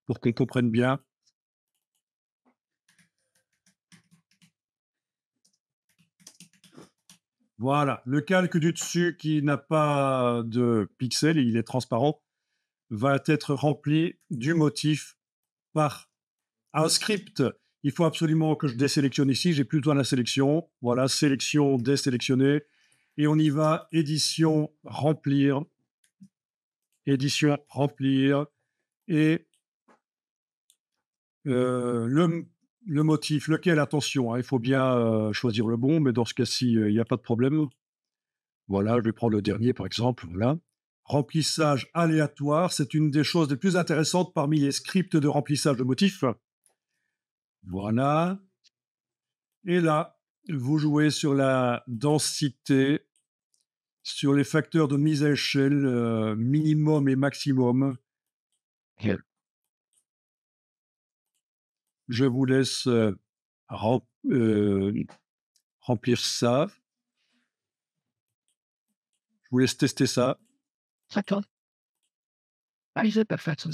Pour qu'on comprenne bien. Voilà, le calque du dessus qui n'a pas de pixels, il est transparent, va être rempli du motif par un script. Il faut absolument que je désélectionne ici, j'ai plus besoin de la sélection. Voilà, sélection, désélectionner. Et on y va, édition, remplir, édition, remplir. Et le motif, lequel, attention, hein, il faut bien choisir le bon, mais dans ce cas-ci, il n'y a pas de problème. Voilà, je vais prendre le dernier, par exemple. Voilà. Remplissage aléatoire, c'est une des choses les plus intéressantes parmi les scripts de remplissage de motifs. Voilà. Et là, vous jouez sur la densité, sur les facteurs de mise à échelle, minimum et maximum. Je vous laisse remplir ça. Je vous laisse tester ça. D'accord. Ah, j'ai pas fait ça.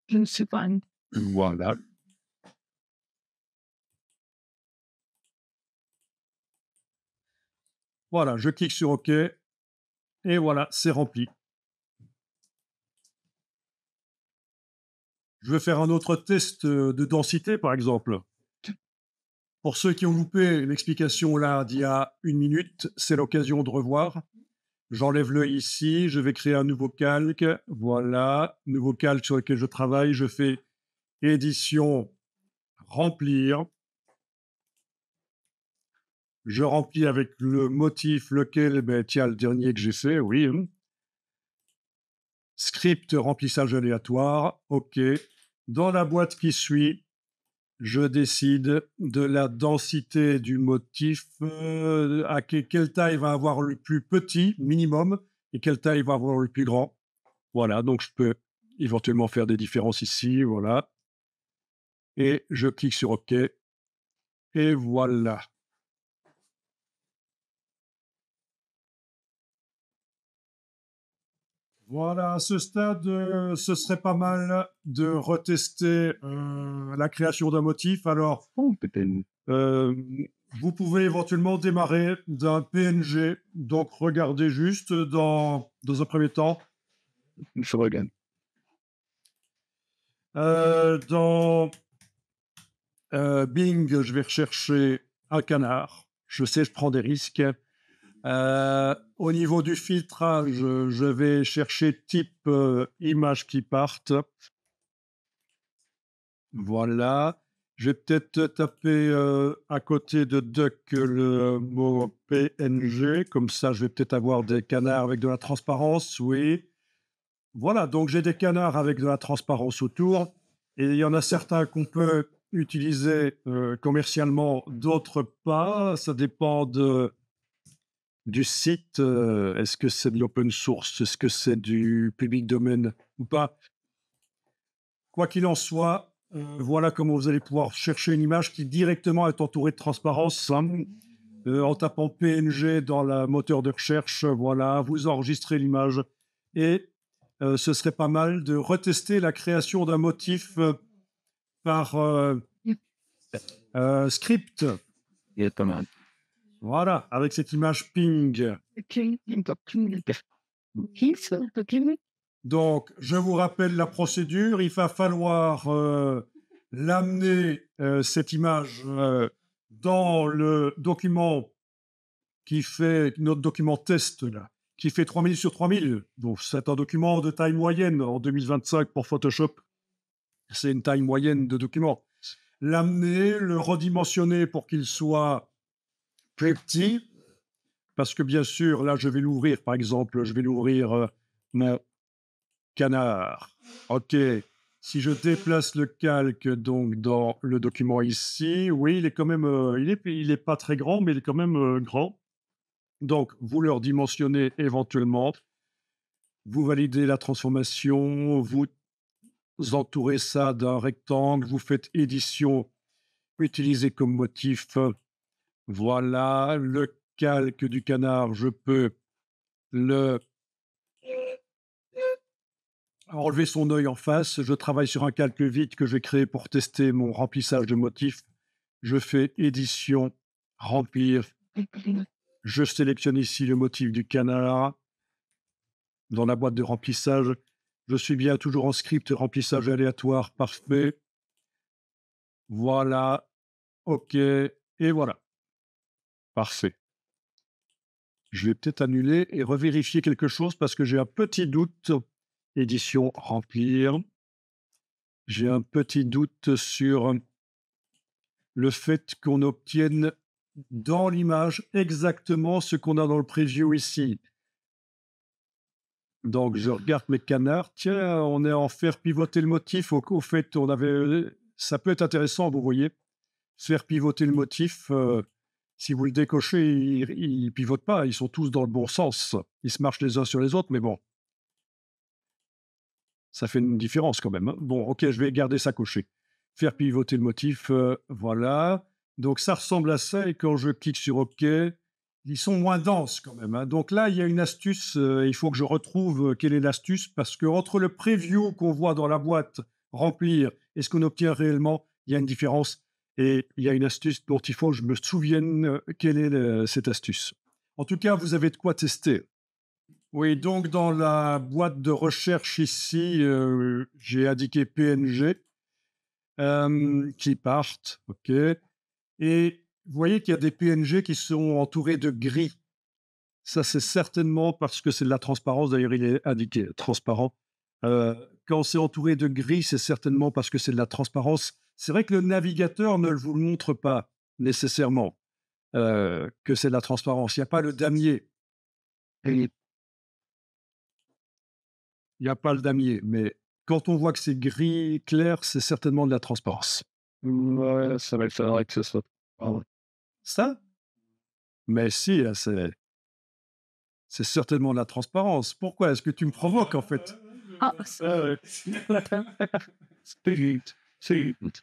Je ne sais pas. Voilà. Voilà, je clique sur OK. Et voilà, c'est rempli. Je vais faire un autre test de densité, par exemple. Pour ceux qui ont loupé l'explication là d'il y a 1 minute, c'est l'occasion de revoir. J'enlève le ici, je vais créer un nouveau calque. Voilà, nouveau calque sur lequel je travaille. Je fais édition, remplir. Je remplis avec le motif lequel, ben, tiens, le dernier que j'ai fait, oui. Script remplissage aléatoire, OK. Dans la boîte qui suit, je décide de la densité du motif, à quelle taille va avoir le plus petit, minimum, et quelle taille va avoir le plus grand. Voilà, donc je peux éventuellement faire des différences ici, voilà. Et je clique sur OK. Et voilà. Voilà, à ce stade, ce serait pas mal de retester la création d'un motif. Alors, Oh, peut-être. euh, vous pouvez éventuellement démarrer d'un PNG. Donc, regardez juste dans un premier temps. Je regarde. Dans Bing, je vais rechercher un canard. Je sais, je prends des risques. Au niveau du filtrage, je vais chercher type image qui partent. Voilà. Je vais peut-être taper à côté de duck le mot PNG. Comme ça, je vais peut-être avoir des canards avec de la transparence. Oui. Voilà. Donc, j'ai des canards avec de la transparence autour. Et il y en a certains qu'on peut utiliser commercialement, d'autres pas. Ça dépend du site. Est-ce que c'est de l'open source? Est-ce que c'est du public domaine ou pas? Quoi qu'il en soit, voilà comment vous allez pouvoir chercher une image qui directement est entourée de transparence. En tapant PNG dans le moteur de recherche, voilà, vous enregistrez l'image. Et ce serait pas mal de retester la création d'un motif par script. Il est pas mal. Voilà, avec cette image ping. Donc, je vous rappelle la procédure. Il va falloir l'amener, cette image, dans le document qui fait notre document test, là, qui fait 3000 sur 3000. Donc, c'est un document de taille moyenne en 2025 pour Photoshop. C'est une taille moyenne de document. L'amener, le redimensionner pour qu'il soit plus petit, parce que bien sûr, là, je vais l'ouvrir, par exemple, je vais l'ouvrir mon canard. OK. Si je déplace le calque donc dans le document ici, oui, il est quand même, il est pas très grand, mais il est quand même grand. Donc, vous le redimensionnez éventuellement. Vous validez la transformation, vous entourez ça d'un rectangle, vous faites édition, utilisez comme motif. Voilà, le calque du canard, je peux le enlever son œil en face. Je travaille sur un calque vide que j'ai créé pour tester mon remplissage de motifs. Je fais édition, remplir. Je sélectionne ici le motif du canard dans la boîte de remplissage. Je suis bien toujours en script remplissage aléatoire, parfait. Voilà, OK, et voilà, parfait. Je vais peut-être annuler et revérifier quelque chose parce que j'ai un petit doute. Édition, remplir. J'ai un petit doute sur le fait qu'on obtienne dans l'image exactement ce qu'on a dans le preview ici. Donc, je regarde mes canards. Tiens, on est en faire pivoter le motif. Au fait, ça peut être intéressant, vous voyez. Faire pivoter le motif, si vous le décochez, il ne pivote pas. Ils sont tous dans le bon sens. Ils se marchent les uns sur les autres, mais bon, ça fait une différence quand même, hein. Bon, OK, je vais garder ça coché. Faire pivoter le motif, voilà. Donc ça ressemble à ça et quand je clique sur OK, ils sont moins denses quand même, hein. Donc là, il y a une astuce, il faut que je retrouve, quelle est l'astuce parce qu'entre le preview qu'on voit dans la boîte remplir et ce qu'on obtient réellement, il y a une différence et il y a une astuce dont il faut que je me souvienne, quelle est cette astuce. En tout cas, vous avez de quoi tester. Oui, donc dans la boîte de recherche ici, j'ai indiqué PNG qui partent, OK. Et vous voyez qu'il y a des PNG qui sont entourés de gris. Ça, c'est certainement parce que c'est de la transparence. D'ailleurs, il est indiqué transparent. Quand c'est entouré de gris, c'est certainement parce que c'est de la transparence. C'est vrai que le navigateur ne vous le montre pas nécessairement que c'est de la transparence. Il n'y a pas le damier. Il n'y a pas le damier, mais quand on voit que c'est gris clair, c'est certainement de la transparence. Ouais, ça va le faire que ce soit. Ah ouais. Ça? Mais si, là, c'est certainement de la transparence. Pourquoi? Est-ce que tu me provoques, en fait? Ah, C'est vite. C'est vite.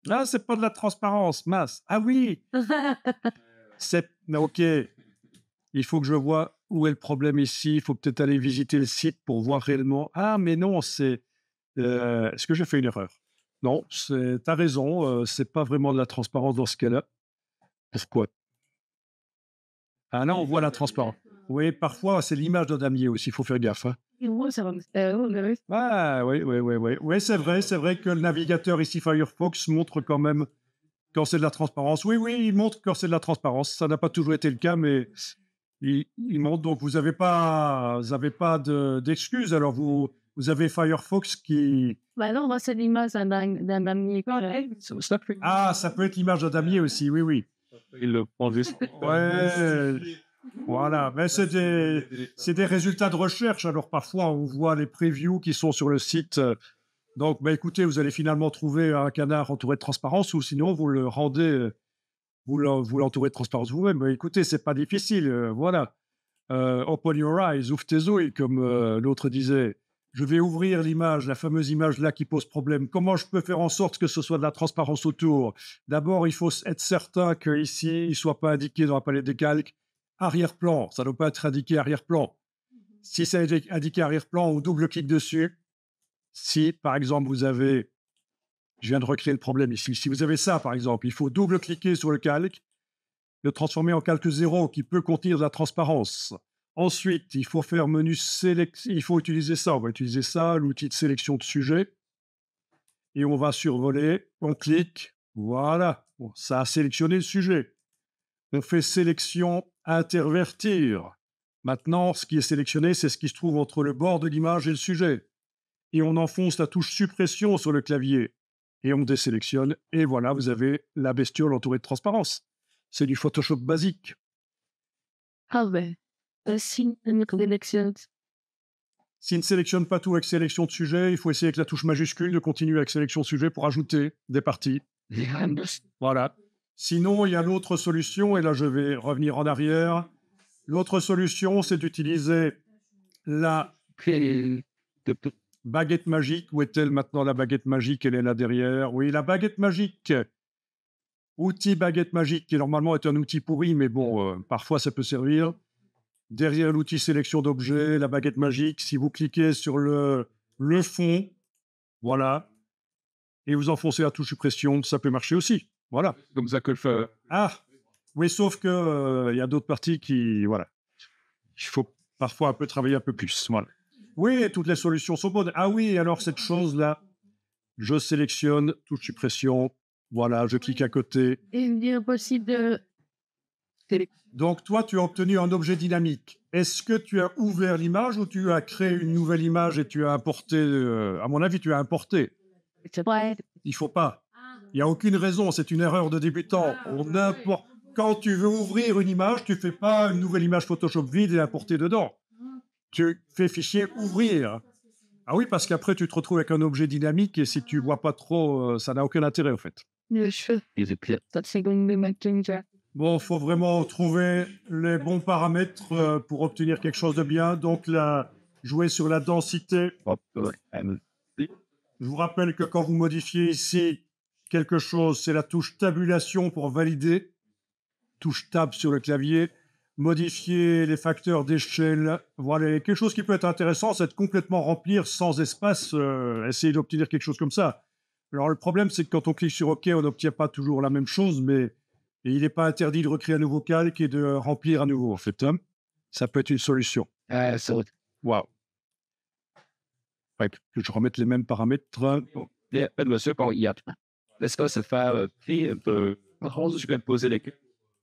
Ah, c'est pas de la transparence, mince. Ah oui, mais ok, il faut que je vois où est le problème ici. Il faut peut-être aller visiter le site pour voir réellement. Ah, mais non, est-ce que j'ai fait une erreur? Non, t'as raison, c'est pas vraiment de la transparence dans ce cas-là. Pourquoi? Ah là, on voit la transparence. Oui, parfois, c'est l'image d'un damier aussi, il faut faire gaffe, hein. Ah oui, oui, oui, oui. Oui, c'est vrai que le navigateur ici, Firefox, montre quand même quand c'est de la transparence. Oui, oui, il montre quand c'est de la transparence. Ça n'a pas toujours été le cas, mais il montre. Donc, vous avez pas d'excuses. Alors, vous avez Firefox qui... Bah non, moi, c'est l'image d'un ami. Ça fait. Ah, ça peut être l'image d'un damier aussi, oui, oui. Il le prend juste. Ouais, voilà. Mais c'est des résultats de recherche. Alors, parfois, on voit les previews qui sont sur le site. Donc, bah, écoutez, vous allez finalement trouver un canard entouré de transparence ou sinon, vous le rendez, vous l'entourez de transparence vous-même. Mais écoutez, c'est pas difficile. Voilà. Open your eyes, ouvre tes yeux, comme l'autre disait. Je vais ouvrir l'image, la fameuse image là qui pose problème. Comment je peux faire en sorte que ce soit de la transparence autour? D'abord, il faut être certain qu'ici, il ne soit pas indiqué dans la palette des calques arrière-plan. Ça ne doit pas être indiqué arrière-plan. Si c'est indiqué arrière-plan, on double-clique dessus. Si, par exemple, je viens de recréer le problème ici. Si vous avez ça, par exemple, il faut double-cliquer sur le calque, le transformer en calque 0 qui peut contenir de la transparence. Ensuite, il faut faire menu sélection. Il faut utiliser ça. On va utiliser ça, l'outil de sélection de sujet. Et on va survoler. On clique. Voilà. Bon, ça a sélectionné le sujet. On fait sélection intervertir. Maintenant, ce qui est sélectionné, c'est ce qui se trouve entre le bord de l'image et le sujet. Et on enfonce la touche suppression sur le clavier. Et on désélectionne. Et voilà, vous avez la bestiole entourée de transparence. C'est du Photoshop basique. Ah ouais. Si, une collection. S'il ne sélectionne pas tout avec sélection de sujet, il faut essayer avec la touche majuscule de continuer avec sélection de sujet pour ajouter des parties. Voilà. Sinon, il y a l'autre solution, et là je vais revenir en arrière. L'autre solution, c'est d'utiliser la baguette magique. Où est-elle maintenant, la baguette magique? Elle est là derrière. Oui, la baguette magique. Outil baguette magique, qui normalement est un outil pourri, mais bon, parfois ça peut servir. Derrière l'outil sélection d'objets, la baguette magique, si vous cliquez sur le fond, voilà, et vous enfoncez la touche suppression, ça peut marcher aussi. Voilà. Comme ça que le fait. Ah, oui, sauf que il y a d'autres parties qui, voilà, il faut parfois un peu travailler un peu plus. Voilà. Oui, toutes les solutions sont bonnes. Ah oui, alors cette chose-là, je sélectionne, touche suppression, voilà, je clique à côté. Et il est impossible de... Donc, toi, tu as obtenu un objet dynamique. Est-ce que tu as ouvert l'image ou tu as créé une nouvelle image et tu as importé à mon avis, tu as importé. Ouais. Il faut pas. Il n'y a aucune raison. C'est une erreur de débutant. Quand tu veux ouvrir une image, tu fais pas une nouvelle image Photoshop vide et importer dedans. Tu fais fichier ouvrir. Ah oui, parce qu'après, tu te retrouves avec un objet dynamique et si tu vois pas trop, ça n'a aucun intérêt, en fait. Le cheveu. Ça, c'est comme le matin. Bon, il faut vraiment trouver les bons paramètres pour obtenir quelque chose de bien. Donc, jouer sur la densité. Je vous rappelle que quand vous modifiez ici quelque chose, c'est la touche tabulation pour valider. Touche tab sur le clavier. Modifier les facteurs d'échelle. Voilà, quelque chose qui peut être intéressant, c'est de complètement remplir sans espace, essayer d'obtenir quelque chose comme ça. Alors, le problème, c'est que quand on clique sur OK, on n'obtient pas toujours la même chose, mais et il n'est pas interdit de recréer un nouveau calque et de remplir à nouveau, en fait. Hein. Ça peut être une solution. Waouh. Ouais, que je remette les mêmes paramètres. L'espace, ça fait un peu. Superposer les.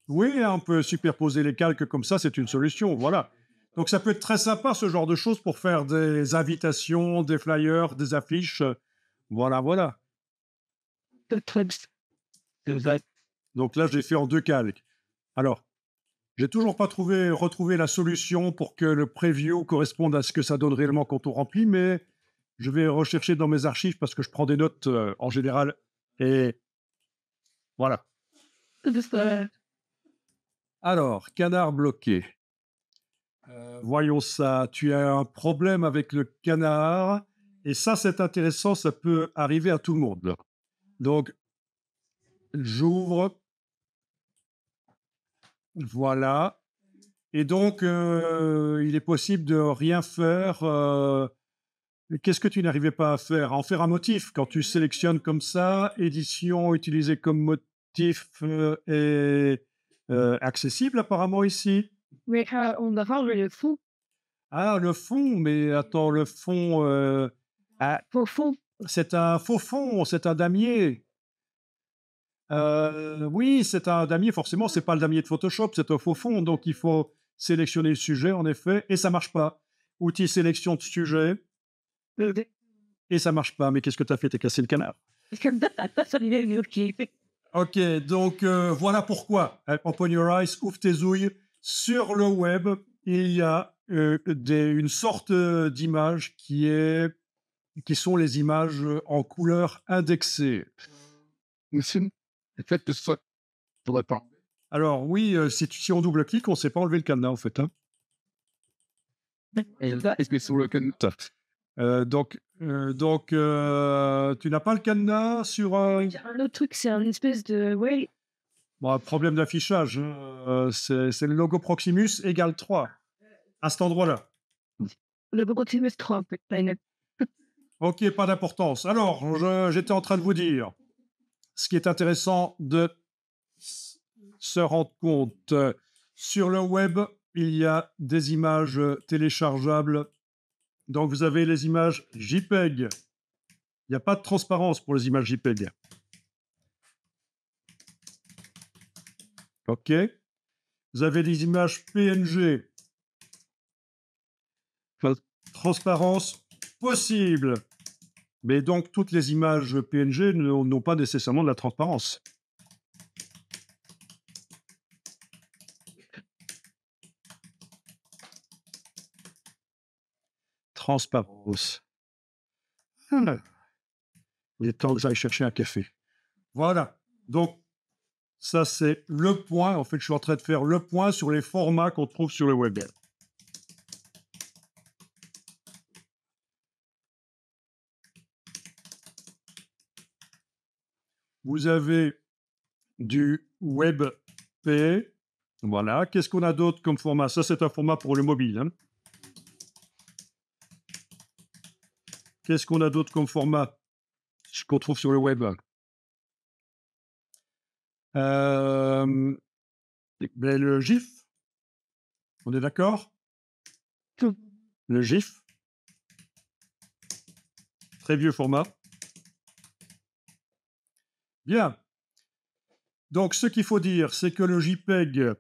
Oui, on peut superposer les calques comme ça, c'est une solution. Voilà. Donc, ça peut être très sympa, ce genre de choses, pour faire des invitations, des flyers, des affiches. Voilà, voilà. Donc là, j'ai fait en 2 calques. Alors, j'ai toujours pas retrouvé la solution pour que le preview corresponde à ce que ça donne réellement quand on remplit, mais je vais rechercher dans mes archives parce que je prends des notes en général. Et voilà. Alors, canard bloqué. Voyons ça. Tu as un problème avec le canard. Et ça, c'est intéressant. Ça peut arriver à tout le monde. Donc, j'ouvre. Voilà. Et donc, il est possible de rien faire. Qu'est-ce que tu n'arrivais pas à faire? En faire un motif. Quand tu sélectionnes comme ça, édition utilisée comme motif est accessible apparemment ici. Mais on va voir le fond. Ah, le fond, mais attends, le fond, Au fond. c'est un faux fond, c'est un damier. Oui, c'est un damier, forcément, c'est pas le damier de Photoshop, c'est un faux fond, donc il faut sélectionner le sujet, en effet, et ça marche pas. Outil sélection de sujet, et ça marche pas. Mais qu'est-ce que tu as fait? T'as cassé le canard. Ok, donc voilà pourquoi. Open your eyes, ouvre tes ouilles. Sur le web, il y a une sorte d'image qui sont les images en couleur indexée. Monsieur, le fait que ce soit, faudrait pas. Alors oui, si on double-clique, on ne sait pas enlever le cadenas en fait. Hein. Et là, est-ce que sur le canot, Donc, tu n'as pas le cadenas sur Il y a un autre truc, c'est une espèce de... Ouais, bon, un problème d'affichage. Hein. C'est le logo Proximus égale 3 à cet endroit-là. le Proximus 3, en fait. Ok, pas d'importance. Alors, j'étais en train de vous dire, ce qui est intéressant de se rendre compte, sur le web, il y a des images téléchargeables. Donc, vous avez les images JPEG. Il n'y a pas de transparence pour les images JPEG. OK. Vous avez des images PNG. Transparence possible. Mais donc, toutes les images PNG n'ont pas nécessairement de la transparence. Transparence. Il est temps que j'aille chercher un café. Voilà. Donc, ça, c'est le point. En fait, je suis en train de faire le point sur les formats qu'on trouve sur le web. Vous avez du WebP. Voilà. Qu'est-ce qu'on a d'autre comme format? Ça, c'est un format pour le mobile. Hein. Qu'est-ce qu'on a d'autre comme format qu'on trouve sur le web? Ben, le GIF. On est d'accord? Le GIF. Très vieux format. Bien. Donc, ce qu'il faut dire, c'est que le JPEG,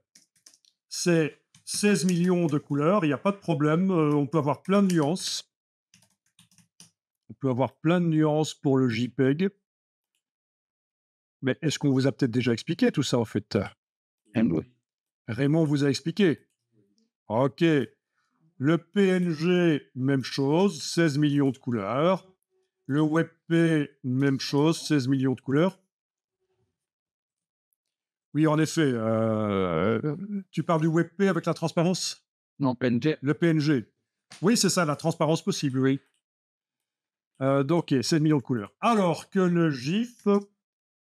c'est 16 millions de couleurs. Il n'y a pas de problème. On peut avoir plein de nuances. On peut avoir plein de nuances pour le JPEG. Mais est-ce qu'on vous a peut-être déjà expliqué tout ça, en fait? Raymond vous a expliqué. OK. Le PNG, même chose, 16 millions de couleurs. Le WebP, même chose, 16 millions de couleurs. Oui, en effet. Tu parles du WebP avec la transparence? non, PNG. Le PNG. Oui, c'est ça, la transparence possible, oui. Donc, 16 millions de couleurs. Alors que le GIF,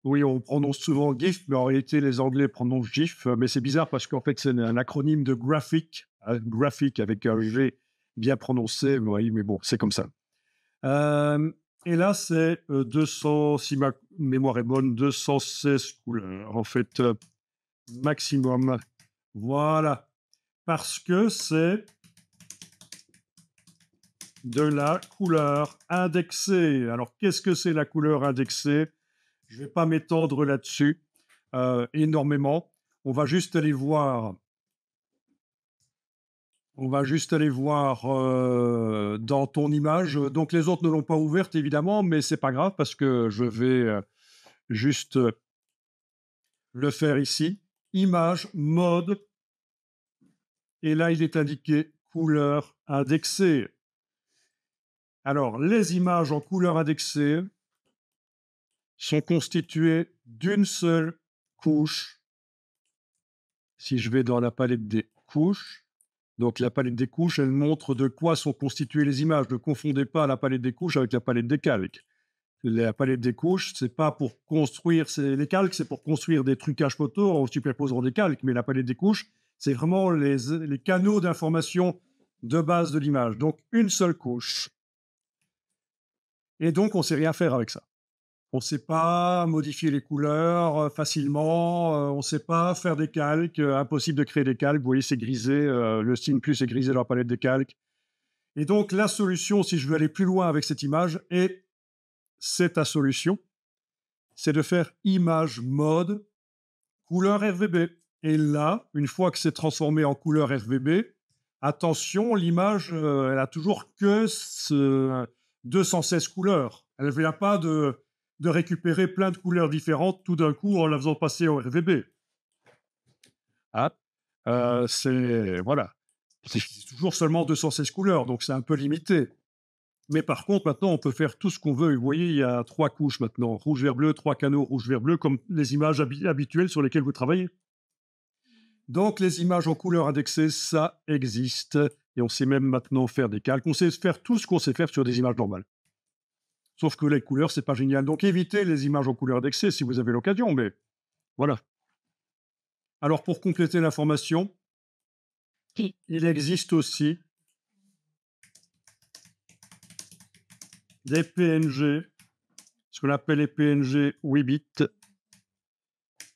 oui, on prononce souvent GIF, mais en réalité, les Anglais prononcent GIF. Mais c'est bizarre parce qu'en fait, c'est un acronyme de graphic, graphic avec un G bien prononcé. Oui, mais bon, c'est comme ça. Et là, c'est 200, si ma mémoire est bonne, 216 couleurs, en fait, maximum. Voilà. Parce que c'est de la couleur indexée. Alors, qu'est-ce que c'est la couleur indexée? Je ne vais pas m'étendre là-dessus énormément. On va juste aller voir. On va juste aller voir dans ton image. Donc, les autres ne l'ont pas ouverte, évidemment, mais c'est pas grave parce que je vais juste le faire ici. Image, mode. Et là, il est indiqué couleur indexée. Alors, les images en couleur indexée sont constituées d'une seule couche. Si je vais dans la palette des couches, donc la palette des couches, elle montre de quoi sont constituées les images. Ne confondez pas la palette des couches avec la palette des calques. la palette des couches, c'est pas pour construire les calques, c'est pour construire des trucages photos en superposant des calques. Mais la palette des couches, c'est vraiment les canaux d'information de base de l'image. Donc, une seule couche. Et donc, on ne sait rien faire avec ça. On ne sait pas modifier les couleurs facilement, on ne sait pas faire des calques, impossible de créer des calques. Vous voyez, c'est grisé, le signe plus est grisé dans la palette des calques. Et donc, la solution, si je veux aller plus loin avec cette image, et c'est ta solution, c'est de faire image mode couleur RVB. Et là, une fois que c'est transformé en couleur RVB, attention, l'image, elle a toujours que 216 couleurs. Elle ne vient pas de récupérer plein de couleurs différentes tout d'un coup en la faisant passer en RVB. Ah, voilà. C'est toujours seulement 216 couleurs, donc c'est un peu limité. Mais par contre, maintenant, on peut faire tout ce qu'on veut. Vous voyez, il y a 3 couches maintenant, rouge, vert, bleu, 3 canaux rouge, vert, bleu, comme les images habituelles sur lesquelles vous travaillez. Donc, les images en couleur indexées, ça existe. Et on sait même maintenant faire des calques. On sait faire tout ce qu'on sait faire sur des images normales. Sauf que les couleurs, c'est pas génial. Donc, évitez les images en couleur indexée si vous avez l'occasion, mais voilà. Alors, pour compléter l'information, il existe aussi des PNG, ce qu'on appelle les PNG 8 bits,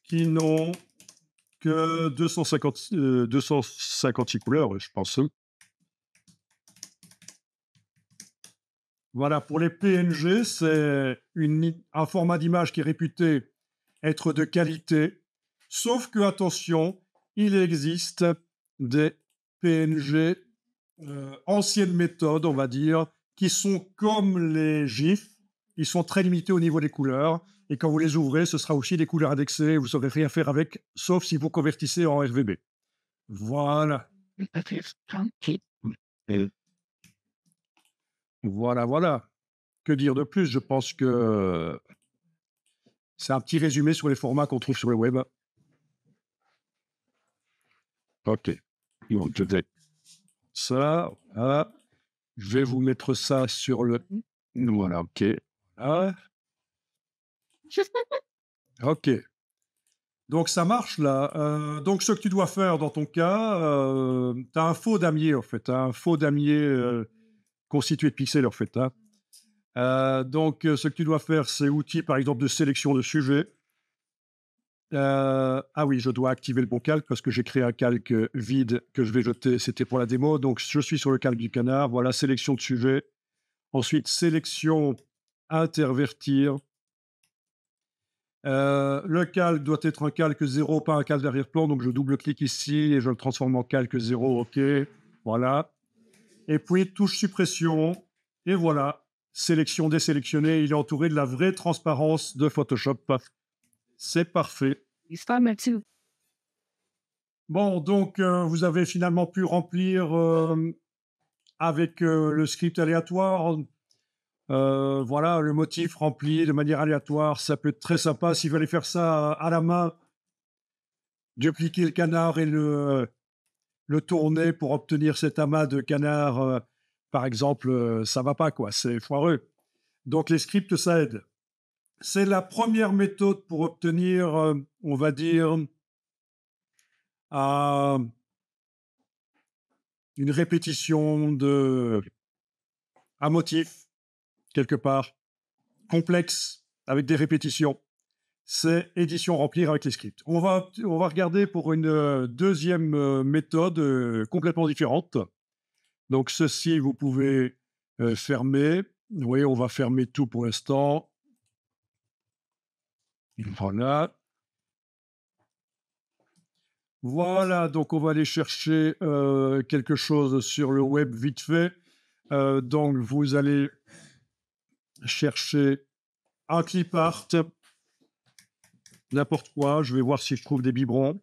qui n'ont que 256 couleurs, je pense. Voilà, pour les PNG, c'est un format d'image qui est réputé être de qualité, sauf que, attention, il existe des PNG anciennes méthodes, on va dire, qui sont comme les GIFs, ils sont très limités au niveau des couleurs, et quand vous les ouvrez, ce sera aussi des couleurs indexées, vous ne saurez rien faire avec, sauf si vous convertissez en RVB. Voilà. Voilà. Que dire de plus? Je pense que c'est un petit résumé sur les formats qu'on trouve sur le web. Ok. Ça, voilà. Je vais vous mettre ça sur le... Voilà, ok. Ah. Ok. Donc, ça marche, là. Donc, ce que tu dois faire dans ton cas, tu as un faux damier, en fait. Un faux damier constitué de pixels, en fait. Hein. Donc, ce que tu dois faire, c'est outil, par exemple, de sélection de sujet. Ah oui, je dois activer le bon calque parce que j'ai créé un calque vide que je vais jeter. C'était pour la démo. Donc, je suis sur le calque du canard. Voilà, sélection de sujet. Ensuite, sélection intervertir. Le calque doit être un calque 0, pas un calque d'arrière-plan. Donc, je double-clique ici et je le transforme en calque 0. OK. Voilà. Et puis, touche suppression. Et voilà. Sélection désélectionnée. Il est entouré de la vraie transparence de Photoshop. C'est parfait. Bon, donc, vous avez finalement pu remplir avec le script aléatoire. Voilà, le motif rempli de manière aléatoire, ça peut être très sympa. S'il fallait faire ça à la main, dupliquer le canard et le tourner pour obtenir cet amas de canards, par exemple, ça va pas, quoi. C'est foireux. Donc, les scripts, ça aide. C'est la première méthode pour obtenir, on va dire, une répétition de un motif, quelque part, complexe, avec des répétitions. C'est édition remplir avec les scripts. On va regarder pour une deuxième méthode complètement différente. Donc, ceci, vous pouvez fermer. Oui, on va fermer tout pour l'instant. Voilà. Voilà, donc on va aller chercher quelque chose sur le web vite fait. Donc, vous allez chercher un clip art, n'importe quoi. Je vais voir si je trouve des biberons.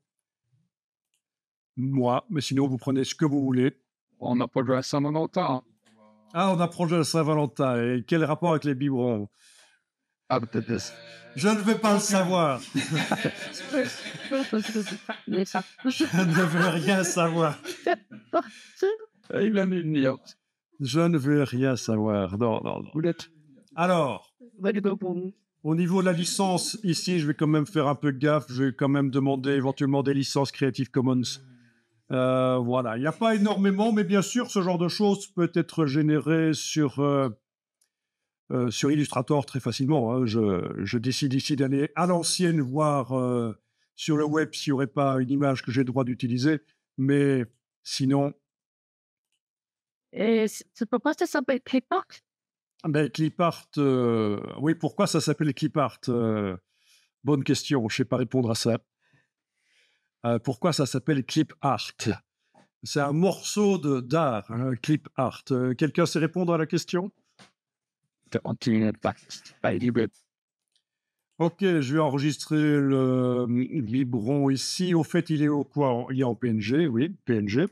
Moi, mais sinon, vous prenez ce que vous voulez. On approche de la Saint-Valentin. Ah, on approche de la Saint-Valentin. Et quel rapport avec les biberons? Ah, peut-être. Je ne vais pas le savoir. Je ne veux rien savoir. Il a mis une. Je ne veux rien savoir. Non. Vous l'êtes. Alors, Au niveau de la licence, ici, je vais quand même faire un peu gaffe. Je vais quand même demander éventuellement des licences Creative Commons. Voilà, il n'y a pas énormément, mais bien sûr, ce genre de choses peut être généré sur Illustrator très facilement, hein. Je décide ici d'aller à l'ancienne voir sur le web s'il n'y aurait pas une image que j'ai le droit d'utiliser, mais sinon, Et c'est pourquoi ça s'appelle Clipart? ben, clipart, oui, pourquoi ça s'appelle clipart? Bonne question, je ne sais pas répondre à ça. Pourquoi ça s'appelle clip art? C'est un morceau d'art, hein, clip art. Quelqu'un sait répondre à la question? Ok, je vais enregistrer le biberon ici. Au fait, il est au quoi? Il est en PNG, oui, PNG.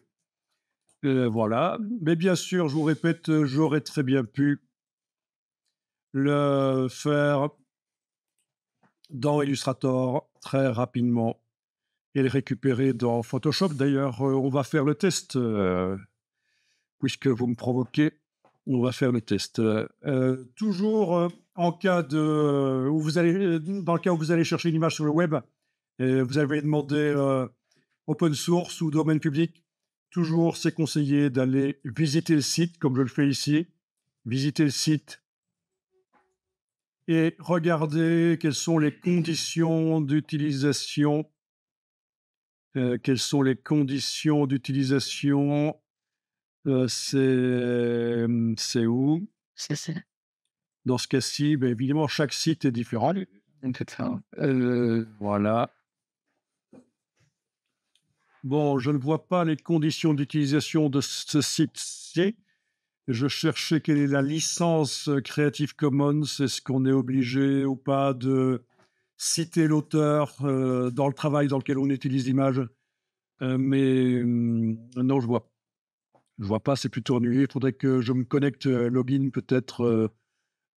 Voilà. Mais bien sûr, je vous répète, j'aurais très bien pu le faire dans Illustrator très rapidement et le récupérer dans Photoshop. D'ailleurs, on va faire le test, puisque vous me provoquez. On va faire le test. Toujours en cas de, où vous allez, dans le cas où vous allez chercher une image sur le web, vous avez demandé open source ou domaine public. Toujours, c'est conseillé d'aller visiter le site, comme je le fais ici. Visiter le site et regarder quelles sont les conditions d'utilisation. Quelles sont les conditions d'utilisation? C'est où? C'est ça. Dans ce cas-ci, ben, évidemment, chaque site est différent. Voilà. Bon, je ne vois pas les conditions d'utilisation de ce site-ci. Je cherchais quelle est la licence Creative Commons. Est-ce qu'on est obligé ou pas de citer l'auteur dans le travail dans lequel on utilise l'image? Mais non, je vois pas. C'est plutôt ennuyé. Il faudrait que je me connecte, login peut-être.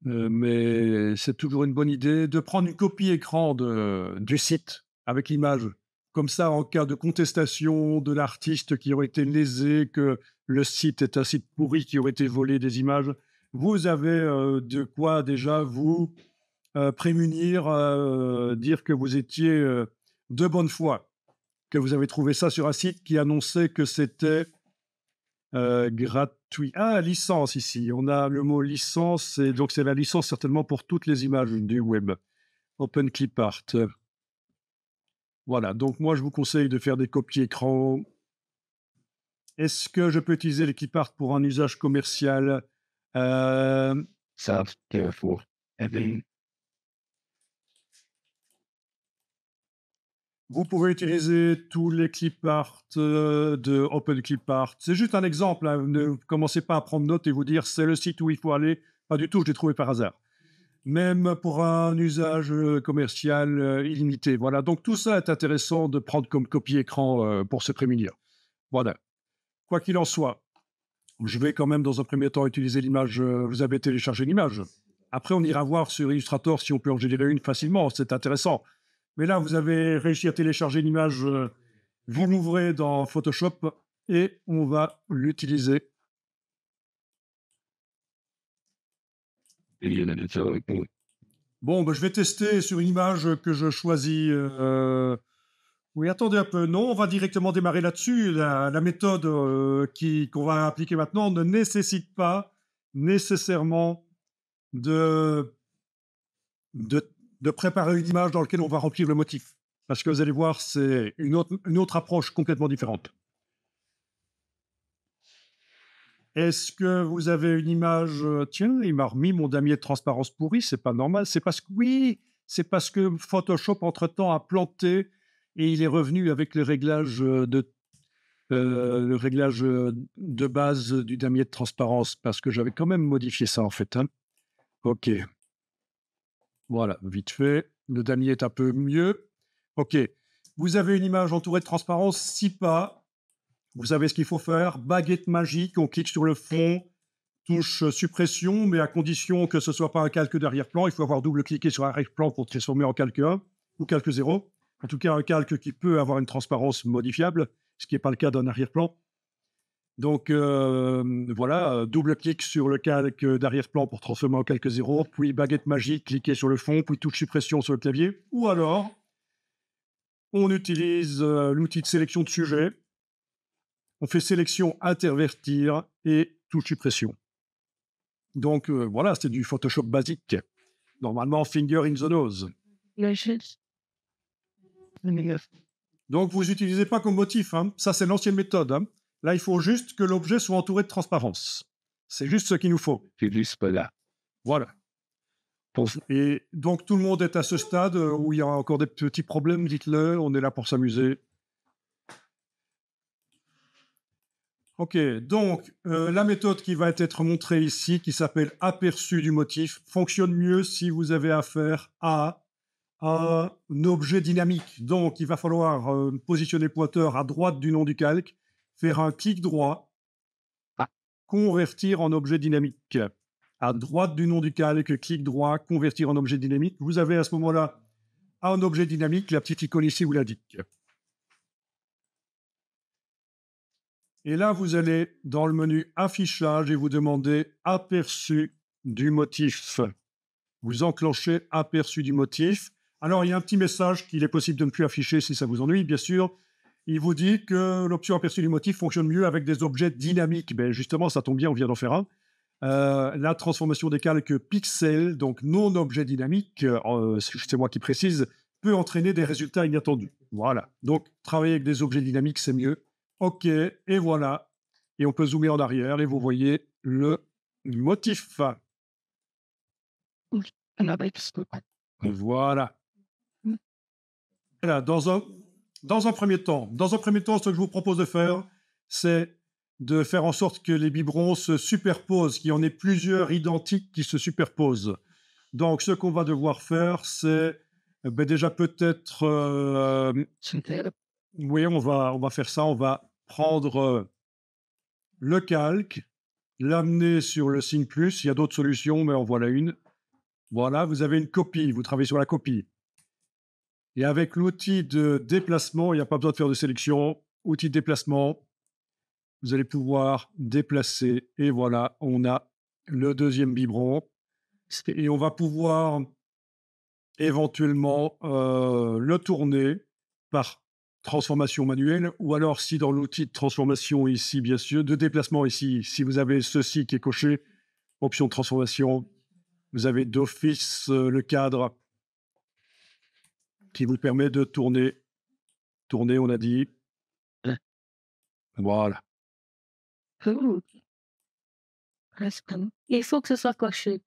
Mais c'est toujours une bonne idée de prendre une copie écran du site avec l'image. Comme ça, en cas de contestation de l'artiste qui aurait été lésé, que le site est un site pourri, qui aurait été volé des images, vous avez de quoi déjà vous prémunir, dire que vous étiez de bonne foi, que vous avez trouvé ça sur un site qui annonçait que c'était gratuit. Ah, licence ici. On a le mot licence, et donc c'est la licence certainement pour toutes les images du web. Open Clip Art. Voilà, donc moi je vous conseille de faire des copies écran. Est-ce que je peux utiliser les clip art pour un usage commercial? Ça, careful. Vous pouvez utiliser tous les clip art de Open Clip Art. C'est juste un exemple, hein. Ne commencez pas à prendre note et vous dire c'est le site où il faut aller. Pas du tout, je l'ai trouvé par hasard. Même pour un usage commercial illimité. Voilà, donc tout ça est intéressant de prendre comme copie écran pour se prémunir. Voilà. Quoi qu'il en soit, je vais quand même dans un premier temps utiliser l'image. Vous avez téléchargé l'image. Après, on ira voir sur Illustrator si on peut en générer une facilement. C'est intéressant. Mais là, vous avez réussi à télécharger l'image. Vous l'ouvrez dans Photoshop et on va l'utiliser. Bon, ben, je vais tester sur une image que je choisis. Oui, attendez un peu. Non, on va directement démarrer là-dessus. La méthode qu'on va appliquer maintenant ne nécessite pas nécessairement de, de préparer une image dans laquelle on va remplir le motif. Parce que vous allez voir, c'est une autre approche complètement différente. Est-ce que vous avez une image? Tiens, il m'a remis mon damier de transparence pourri, c'est pas normal. C'est parce que, oui, c'est parce que Photoshop, entre-temps, a planté et il est revenu avec le réglage de base du damier de transparence, parce que j'avais quand même modifié ça, en fait, hein. OK. Voilà, vite fait. Le damier est un peu mieux. OK. Vous avez une image entourée de transparence, 6 pas. Vous savez ce qu'il faut faire. Baguette magique, on clique sur le fond, touche suppression, mais à condition que ce ne soit pas un calque d'arrière-plan. Il faut avoir double-cliqué sur arrière-plan pour transformer en calque 1 ou calque 0. En tout cas, un calque qui peut avoir une transparence modifiable, ce qui n'est pas le cas d'un arrière-plan. Donc, voilà, double clic sur le calque d'arrière-plan pour transformer en calque 0, puis baguette magique, cliquez sur le fond, puis touche suppression sur le clavier. Ou alors, on utilise l'outil de sélection de sujet. On fait sélection, intervertir et touche suppression. Donc, voilà, c'est du Photoshop basique. Normalement, finger in the nose. Donc, vous n'utilisez pas comme motif. Hein. Ça, c'est l'ancienne méthode. Hein. Là, il faut juste que l'objet soit entouré de transparence. C'est juste ce qu'il nous faut. C'est juste pas là. Voilà. Et donc, tout le monde est à ce stade où il y a encore des petits problèmes, dites-le. On est là pour s'amuser. Ok, donc la méthode qui va être montrée ici, qui s'appelle aperçu du motif, fonctionne mieux si vous avez affaire à un objet dynamique. Donc, il va falloir positionner le pointeur à droite du nom du calque, faire un clic droit, convertir en objet dynamique. À droite du nom du calque, clic droit, convertir en objet dynamique. Vous avez à ce moment-là un objet dynamique, la petite icône ici vous l'indique. Et là, vous allez dans le menu affichage et vous demandez aperçu du motif. Vous enclenchez aperçu du motif. Alors, il y a un petit message qu'il est possible de ne plus afficher si ça vous ennuie, bien sûr. Il vous dit que l'option aperçu du motif fonctionne mieux avec des objets dynamiques. Ben justement, ça tombe bien, on vient d'en faire un. La transformation des calques pixels, donc non objet dynamique, c'est moi qui précise, peut entraîner des résultats inattendus. Voilà. Donc, travailler avec des objets dynamiques, c'est mieux. OK, et voilà. Et on peut zoomer en arrière et vous voyez le motif. Voilà. Voilà, dans un premier temps, ce que je vous propose de faire, c'est de faire en sorte que les biberons se superposent, qu'il y en ait plusieurs identiques qui se superposent. Donc, ce qu'on va devoir faire, c'est déjà peut-être... oui, on va faire ça. On va prendre le calque, l'amener sur le signe plus. Il y a d'autres solutions, mais en voilà une. Voilà, vous avez une copie. Vous travaillez sur la copie. Et avec l'outil de déplacement, il n'y a pas besoin de faire de sélection. Outil de déplacement, vous allez pouvoir déplacer. Et voilà, on a le deuxième biberon. Et on va pouvoir éventuellement le tourner par transformation manuelle, ou alors si dans l'outil de transformation ici, bien sûr, de déplacement ici, si vous avez ceci qui est coché, option de transformation, vous avez d'office le cadre qui vous permet de tourner. Tourner, on a dit. Voilà. Il faut que ce soit coché.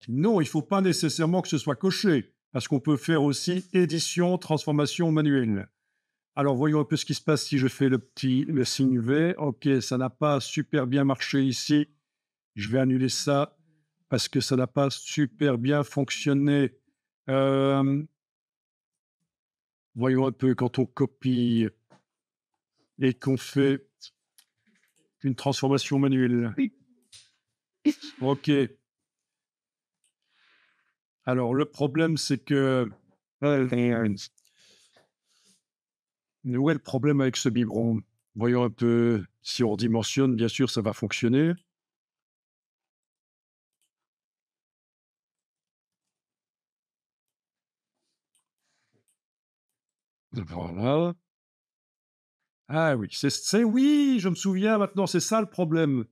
Non, il ne faut pas nécessairement que ce soit coché, parce qu'on peut faire aussi édition, transformation manuelle. Alors, voyons un peu ce qui se passe si je fais le signe V. OK, ça n'a pas super bien marché ici. Je vais annuler ça parce que ça n'a pas super bien fonctionné. Voyons un peu quand on copie et qu'on fait une transformation manuelle. OK. Alors, le problème, c'est que... Où est le problème avec ce biberon? Voyons un peu si on redimensionne. Bien sûr, ça va fonctionner. Voilà. Ah oui, oui, je me souviens maintenant, c'est ça le problème.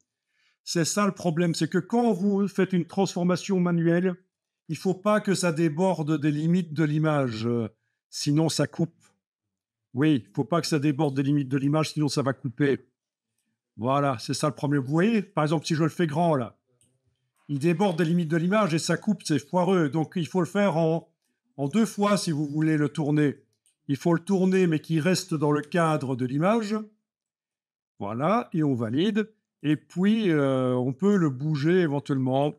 C'est ça le problème, c'est que quand vous faites une transformation manuelle, il ne faut pas que ça déborde des limites de l'image, sinon ça coupe. Oui, il ne faut pas que ça déborde des limites de l'image, sinon ça va couper. Voilà, c'est ça le problème. Vous voyez, par exemple, si je le fais grand, là, il déborde des limites de l'image et ça coupe, c'est foireux. Donc, il faut le faire en deux fois si vous voulez le tourner. Il faut le tourner, mais qu'il reste dans le cadre de l'image. Voilà, et on valide. Et puis, on peut le bouger éventuellement.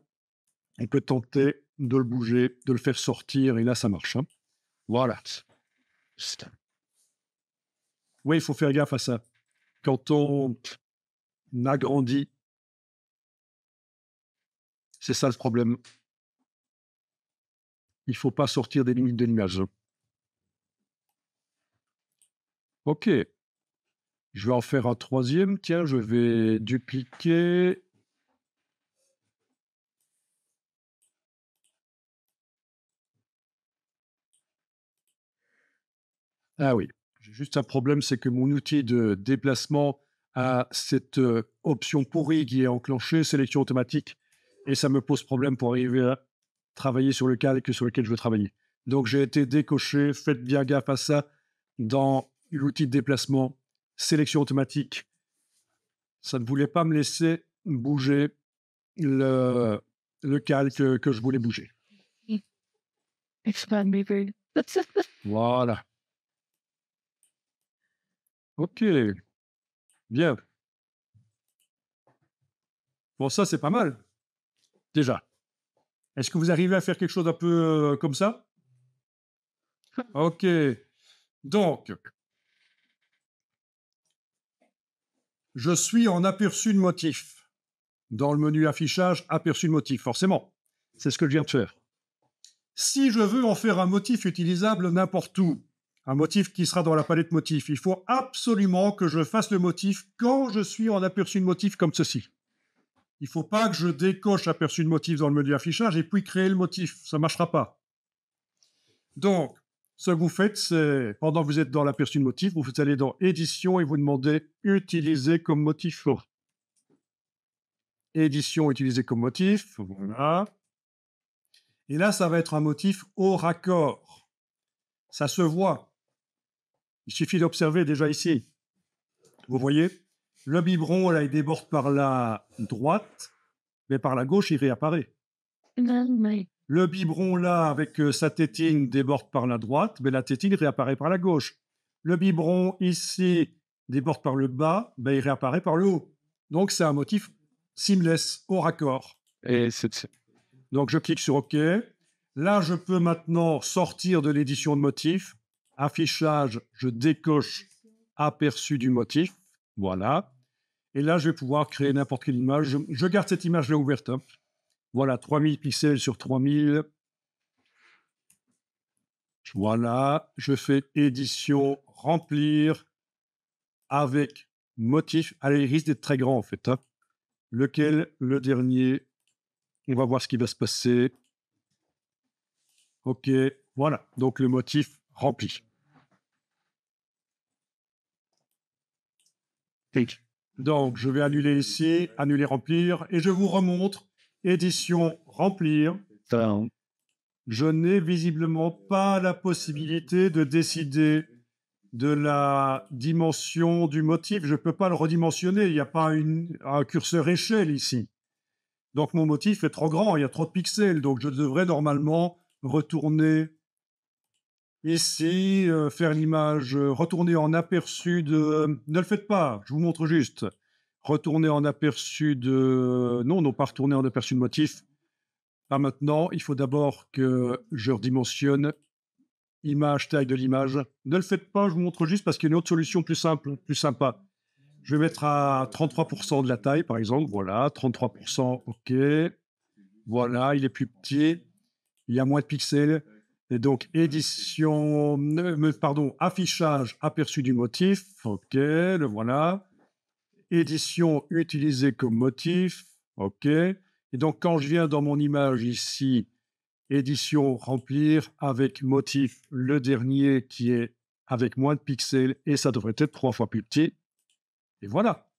On peut tenter de le bouger, de le faire sortir, et là, ça marche. Hein. Voilà. Oui, il faut faire gaffe à ça. Quand on agrandit, c'est ça le problème. Il ne faut pas sortir des limites de l'image. OK. Je vais en faire un troisième. Tiens, je vais dupliquer. Ah oui, j'ai juste un problème, c'est que mon outil de déplacement a cette option pourrie qui est enclenchée, sélection automatique, et ça me pose problème pour arriver à travailler sur le calque sur lequel je veux travailler. Donc j'ai été décoché, faites bien gaffe à ça, dans l'outil de déplacement, sélection automatique. Ça ne voulait pas me laisser bouger le, le calque que je voulais bouger. Expand me very. Voilà. Ok, bien. Bon, ça, c'est pas mal, déjà. Est-ce que vous arrivez à faire quelque chose d'un peu comme ça? Ok. Donc, je suis en aperçu de motif. Dans le menu affichage, aperçu de motif, forcément. C'est ce que je viens de faire. Si je veux en faire un motif utilisable n'importe où, un motif qui sera dans la palette motif, il faut absolument que je fasse le motif quand je suis en aperçu de motif comme ceci. Il ne faut pas que je décoche aperçu de motif dans le menu affichage et puis créer le motif. Ça ne marchera pas. Donc, ce que vous faites, c'est, pendant que vous êtes dans l'aperçu de motif, vous allez dans Édition et vous demandez Utiliser comme motif. Édition, utiliser comme motif. Voilà. Et là, ça va être un motif au raccord. Ça se voit. Il suffit d'observer déjà ici. Vous voyez, le biberon, là, il déborde par la droite, mais par la gauche, il réapparaît. Le biberon, là, avec sa tétine, déborde par la droite, mais la tétine réapparaît par la gauche. Le biberon, ici, déborde par le bas, ben, il réapparaît par le haut. Donc, c'est un motif seamless, au raccord. Et Donc, je clique sur OK. Là, je peux maintenant sortir de l'édition de motif. Affichage, je décoche aperçu du motif. Voilà. Et là, je vais pouvoir créer n'importe quelle image. Je garde cette image-là ouverte. Hein. Voilà, 3000 pixels sur 3000. Voilà, je fais édition, remplir avec motif. Allez, il risque d'être très grand en fait. Hein. Lequel? Le dernier. On va voir ce qui va se passer. Ok, voilà. Donc le motif rempli. Donc je vais annuler ici, annuler, remplir, et je vous remontre édition, remplir. Je n'ai visiblement pas la possibilité de décider de la dimension du motif. Je ne peux pas le redimensionner. Il n'y a pas un curseur échelle ici. Donc mon motif est trop grand, il y a trop de pixels. Donc je devrais normalement retourner ici, faire l'image, retourner en aperçu de... Ne le faites pas, je vous montre juste. Retourner en aperçu de... Non, pas retourner en aperçu de motif. Pas maintenant, il faut d'abord que je redimensionne image, taille de l'image. Ne le faites pas, je vous montre juste parce qu'il y a une autre solution plus simple, plus sympa. Je vais mettre à 33% de la taille, par exemple. Voilà, 33%, OK. Voilà, il est plus petit. Il y a moins de pixels. Et donc, édition, pardon, affichage aperçu du motif. OK, le voilà. Édition utilisée comme motif. OK. Et donc, quand je viens dans mon image ici, édition remplir avec motif le dernier qui est avec moins de pixels et ça devrait être 3 fois plus petit. Et voilà.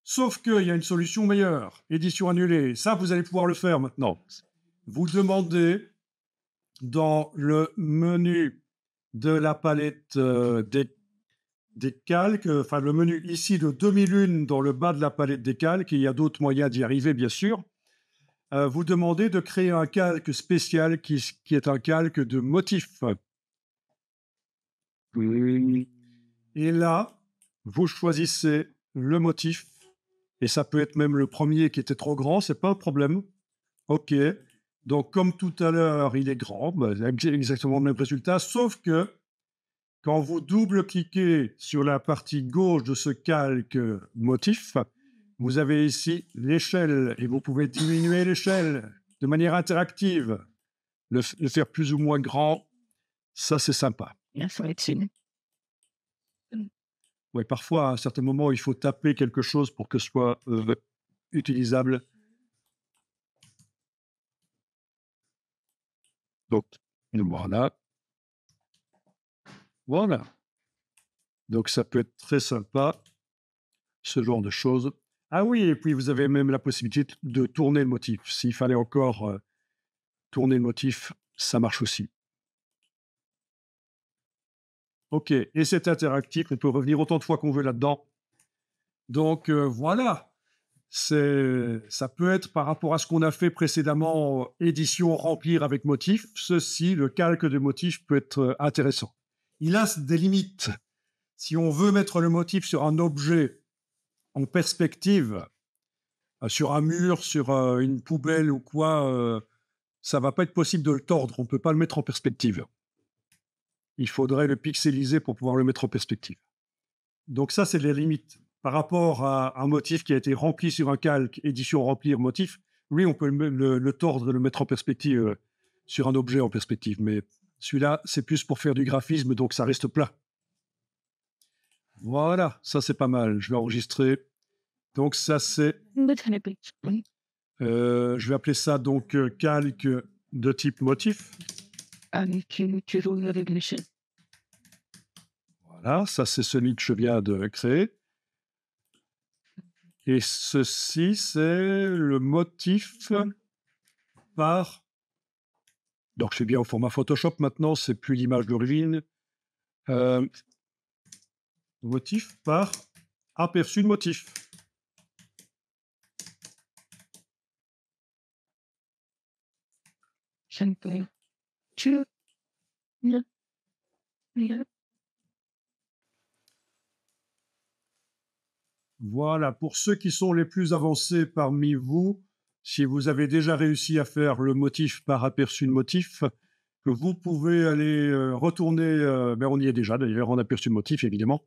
Sauf qu'il y a une solution meilleure. Édition annulée. Ça, vous allez pouvoir le faire maintenant. Vous demandez dans le menu de la palette des calques, enfin le menu ici de 2001 dans le bas de la palette des calques, il y a d'autres moyens d'y arriver bien sûr, vous demandez de créer un calque spécial qui est un calque de motif. Et là, vous choisissez le motif, et ça peut être même le premier qui était trop grand, c'est pas un problème. OK. Donc, comme tout à l'heure, il est grand, exactement le même résultat, sauf que quand vous double-cliquez sur la partie gauche de ce calque motif, vous avez ici l'échelle et vous pouvez diminuer l'échelle de manière interactive, le faire plus ou moins grand. Ça, c'est sympa. Ouais, parfois, à un certain moment, il faut taper quelque chose pour que ce soit utilisable. Donc, voilà. Voilà. Donc, ça peut être très sympa, ce genre de choses. Ah oui, et puis vous avez même la possibilité de tourner le motif. S'il fallait encore tourner le motif, ça marche aussi. OK, et c'est interactif, on peut revenir autant de fois qu'on veut là-dedans. Donc voilà, ça peut être par rapport à ce qu'on a fait précédemment, édition remplir avec motif. Ceci, le calque de motif peut être intéressant. Il a des limites. Si on veut mettre le motif sur un objet en perspective, sur un mur, sur une poubelle ou quoi, ça va pas être possible de le tordre. On peut pas le mettre en perspective. Il faudrait le pixeliser pour pouvoir le mettre en perspective. Donc ça, c'est les limites. Par rapport à un motif qui a été rempli sur un calque, édition remplir motif, lui, on peut le tordre et le mettre en perspective sur un objet en perspective. Mais celui-là, c'est plus pour faire du graphisme, donc ça reste plat. Voilà, ça c'est pas mal. Je vais enregistrer. Donc ça c'est, je vais appeler ça donc calque de type motif. Voilà, ça c'est celui que je viens de créer. Et ceci c'est le motif par... Donc je suis bien au format Photoshop maintenant, c'est plus l'image d'origine. Motif par aperçu de motif. Voilà, pour ceux qui sont les plus avancés parmi vous, si vous avez déjà réussi à faire le motif par aperçu de motif, vous pouvez aller retourner, on y est déjà d'ailleurs, en aperçu de motif évidemment,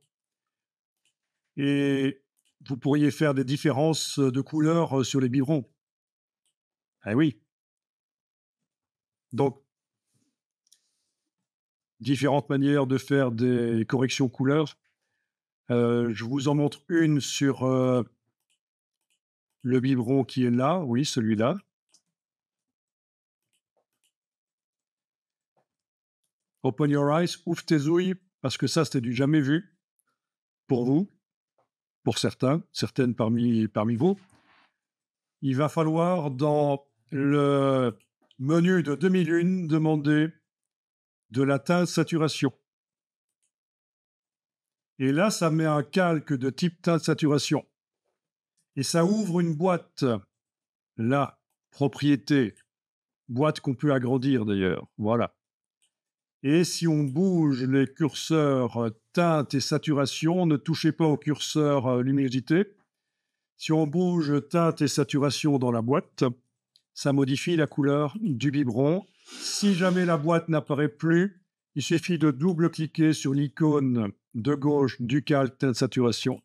et vous pourriez faire des différences de couleurs sur les biberons. Ah oui. Donc, différentes manières de faire des corrections couleurs. Je vous en montre une sur le biberon qui est là, oui, celui-là. Open your eyes, ouvre tes ouïes, parce que ça, c'était du jamais vu pour vous, pour certains, certaines parmi vous. Il va falloir, dans le menu de 2001, demander de la teinte saturation. Et là, ça met un calque de type teinte saturation. Et ça ouvre une boîte, là, propriété, boîte qu'on peut agrandir d'ailleurs, voilà. Et si on bouge les curseurs teinte et saturation, ne touchez pas au curseur luminosité. Si on bouge teinte et saturation dans la boîte, ça modifie la couleur du biberon. Si jamais la boîte n'apparaît plus, il suffit de double-cliquer sur l'icône de gauche du calque teinte saturation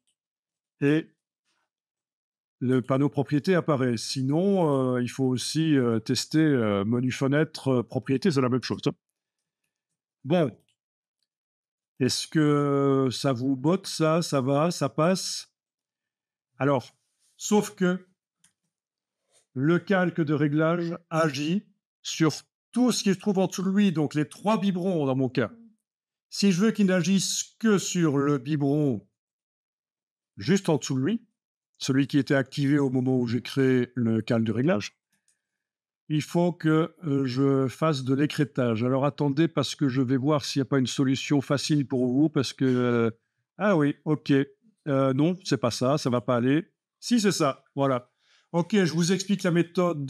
et le panneau propriété apparaît. Sinon, il faut aussi tester menu fenêtre propriété, c'est la même chose. Bon, est-ce que ça vous botte, ça va, ça passe? Alors, sauf que le calque de réglage agit sur tout ce qui se trouve en dessous de lui, donc les 3 biberons dans mon cas. Si je veux qu'il n'agisse que sur le biberon juste en dessous de lui, celui qui était activé au moment où j'ai créé le calque de réglage, il faut que je fasse de l'écrêtage. Alors attendez, parce que je vais voir s'il n'y a pas une solution facile pour vous, parce que... ah oui, ok. Non, c'est pas ça, ça va pas aller. Si, c'est ça, voilà. Ok, je vous explique la méthode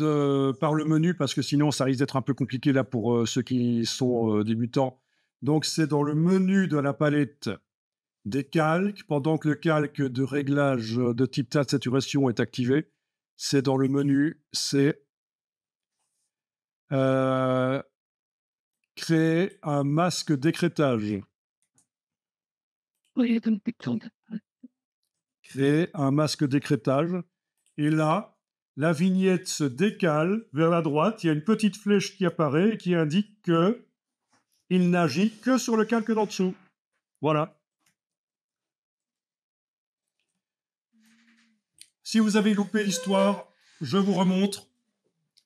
par le menu, parce que sinon, ça risque d'être un peu compliqué là pour ceux qui sont débutants. Donc, c'est dans le menu de la palette des calques, pendant que le calque de réglage de type teinte saturation est activé. C'est dans le menu, c'est créer un masque d'écrêtage. Créer un masque d'écrêtage. Et là, la vignette se décale vers la droite. Il y a une petite flèche qui apparaît et qui indique qu'il n'agit que sur le calque d'en dessous. Voilà. Si vous avez loupé l'histoire, je vous remontre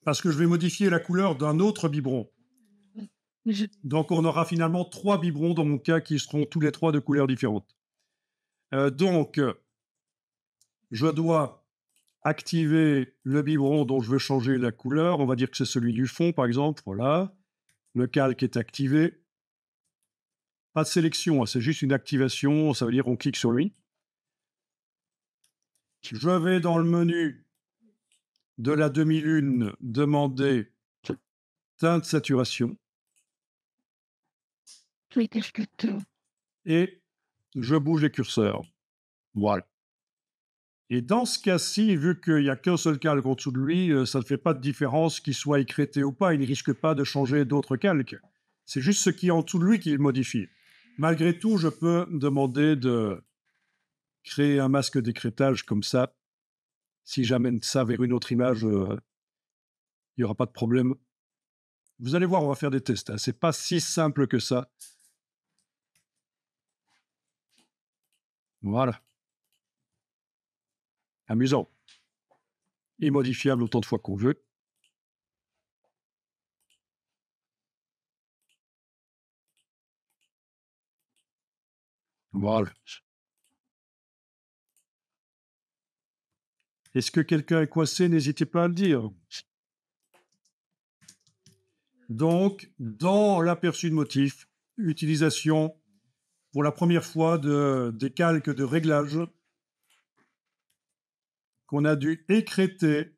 parce que je vais modifier la couleur d'un autre biberon. Donc, on aura finalement 3 biberons dans mon cas qui seront tous les 3 de couleurs différentes. Donc, je dois activer le biberon dont je veux changer la couleur. On va dire que c'est celui du fond, par exemple. Voilà. Le calque est activé. Pas de sélection, hein, c'est juste une activation. Ça veut dire qu'on clique sur lui. Je vais dans le menu de la demi-lune demander teinte saturation. Et je bouge les curseurs. Voilà. Et dans ce cas-ci, vu qu'il n'y a qu'un seul calque en dessous de lui, ça ne fait pas de différence qu'il soit écrété ou pas. Il ne risque pas de changer d'autres calques. C'est juste ce qui est en dessous de lui qu'il modifie. Malgré tout, je peux demander de créer un masque d'écrétage comme ça. Si j'amène ça vers une autre image, il n'y aura pas de problème. Vous allez voir, on va faire des tests. Hein. Ce n'est pas si simple que ça. Voilà. Amusant. Immodifiable autant de fois qu'on veut. Voilà. Est-ce que quelqu'un est coincé? N'hésitez pas à le dire. Donc, dans l'aperçu de motif, utilisation pour la première fois des calques de réglage qu'on a dû écréter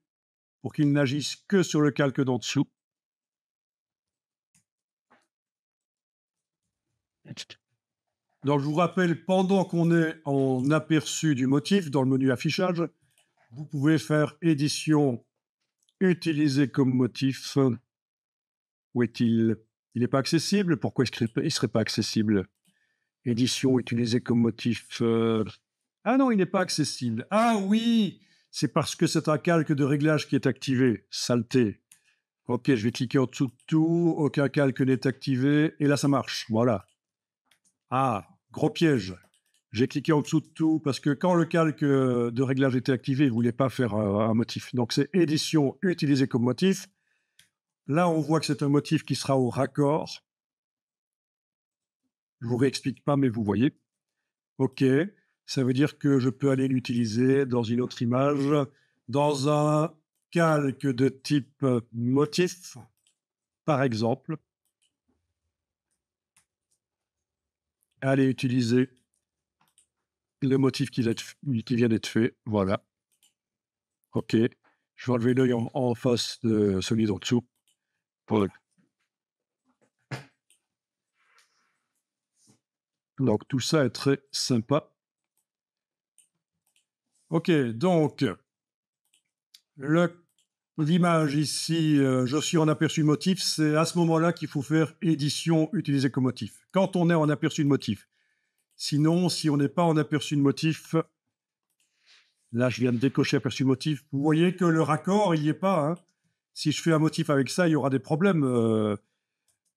pour qu'ils n'agissent que sur le calque d'en dessous. Donc, je vous rappelle, pendant qu'on est en aperçu du motif, dans le menu affichage, vous pouvez faire édition, utiliser comme motif. Où est-il? Il n'est pas accessible? Pourquoi il ne serait pas accessible? Édition, utilisée comme motif. Ah non, il n'est pas accessible. Ah oui, c'est parce que c'est un calque de réglage qui est activé. Saleté. Ok, je vais cliquer en dessous de tout. Aucun calque n'est activé. Et là, ça marche. Voilà. Ah, gros piège. J'ai cliqué en dessous de tout parce que quand le calque de réglage était activé, il ne voulait pas faire un motif. Donc, c'est édition, utilisée comme motif. Là, on voit que c'est un motif qui sera au raccord. Je ne vous réexplique pas, mais vous voyez. OK, ça veut dire que je peux aller l'utiliser dans une autre image, dans un calque de type motif, par exemple. Aller utiliser le motif qui vient d'être fait. Voilà. OK. Je vais enlever l'œil en face de celui d'en dessous. Voilà. Donc, tout ça est très sympa. OK, donc, l'image ici, je suis en aperçu de motif, c'est à ce moment-là qu'il faut faire édition, utiliser comme motif. Quand on est en aperçu de motif. Sinon, si on n'est pas en aperçu de motif, là, je viens de décocher aperçu de motif, vous voyez que le raccord, il n'y est pas. Hein. Si je fais un motif avec ça, il y aura des problèmes.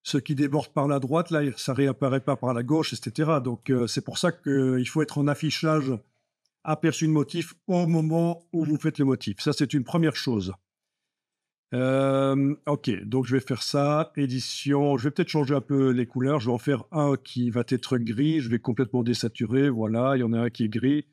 Ce qui déborde par la droite, là, ça ne réapparaît pas par la gauche, etc. Donc, c'est pour ça qu'il faut être en affichage aperçu de motif au moment où vous faites le motif. Ça, c'est une première chose. OK, donc je vais faire ça. Édition, je vais peut-être changer un peu les couleurs. Je vais en faire un qui va être gris. Je vais complètement désaturer. Voilà, il y en a un qui est gris.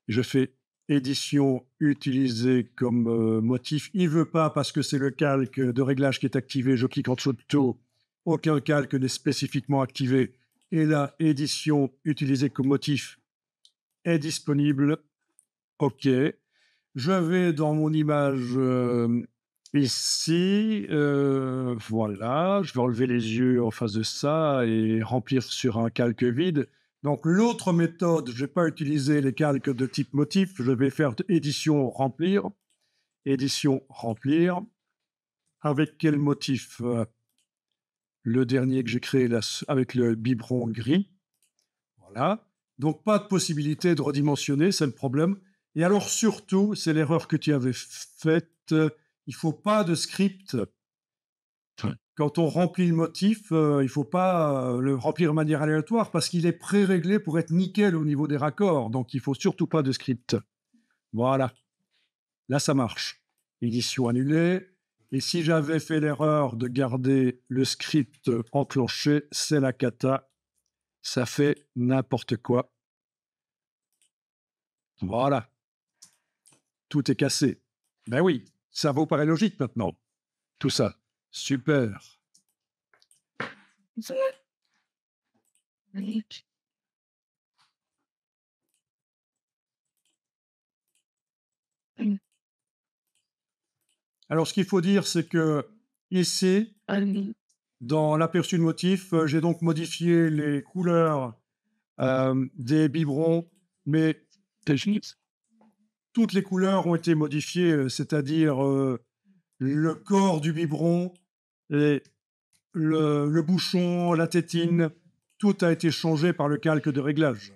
Je fais édition, utiliser comme motif. Il ne veut pas parce que c'est le calque de réglage qui est activé. Je clique en dessous de tout. Aucun calque n'est spécifiquement activé. Et là, édition, utiliser comme motif est disponible. OK. Je vais dans mon image ici. Voilà. Je vais enlever les yeux en face de ça et remplir sur un calque vide. Donc, l'autre méthode, je ne vais pas utiliser les calques de type motif. Je vais faire édition, remplir. Édition, remplir. Avec quel motif? Le dernier que j'ai créé là, avec le biberon gris. Voilà. Donc, pas de possibilité de redimensionner, c'est le problème. Et alors, surtout, c'est l'erreur que tu avais faite, il ne faut pas de script. Quand on remplit le motif, il ne faut pas le remplir de manière aléatoire parce qu'il est pré-réglé pour être nickel au niveau des raccords. Donc, il ne faut surtout pas de script. Voilà. Là, ça marche. Édition annulée. Et si j'avais fait l'erreur de garder le script enclenché, c'est la cata. Ça fait n'importe quoi. Voilà. Tout est cassé. Ben oui, ça vous paraît logique maintenant. Tout ça. Super. Alors, ce qu'il faut dire, c'est que ici, dans l'aperçu de motif, j'ai donc modifié les couleurs des biberons, mais toutes les couleurs ont été modifiées, c'est-à-dire le corps du biberon, et le bouchon, la tétine, tout a été changé par le calque de réglage.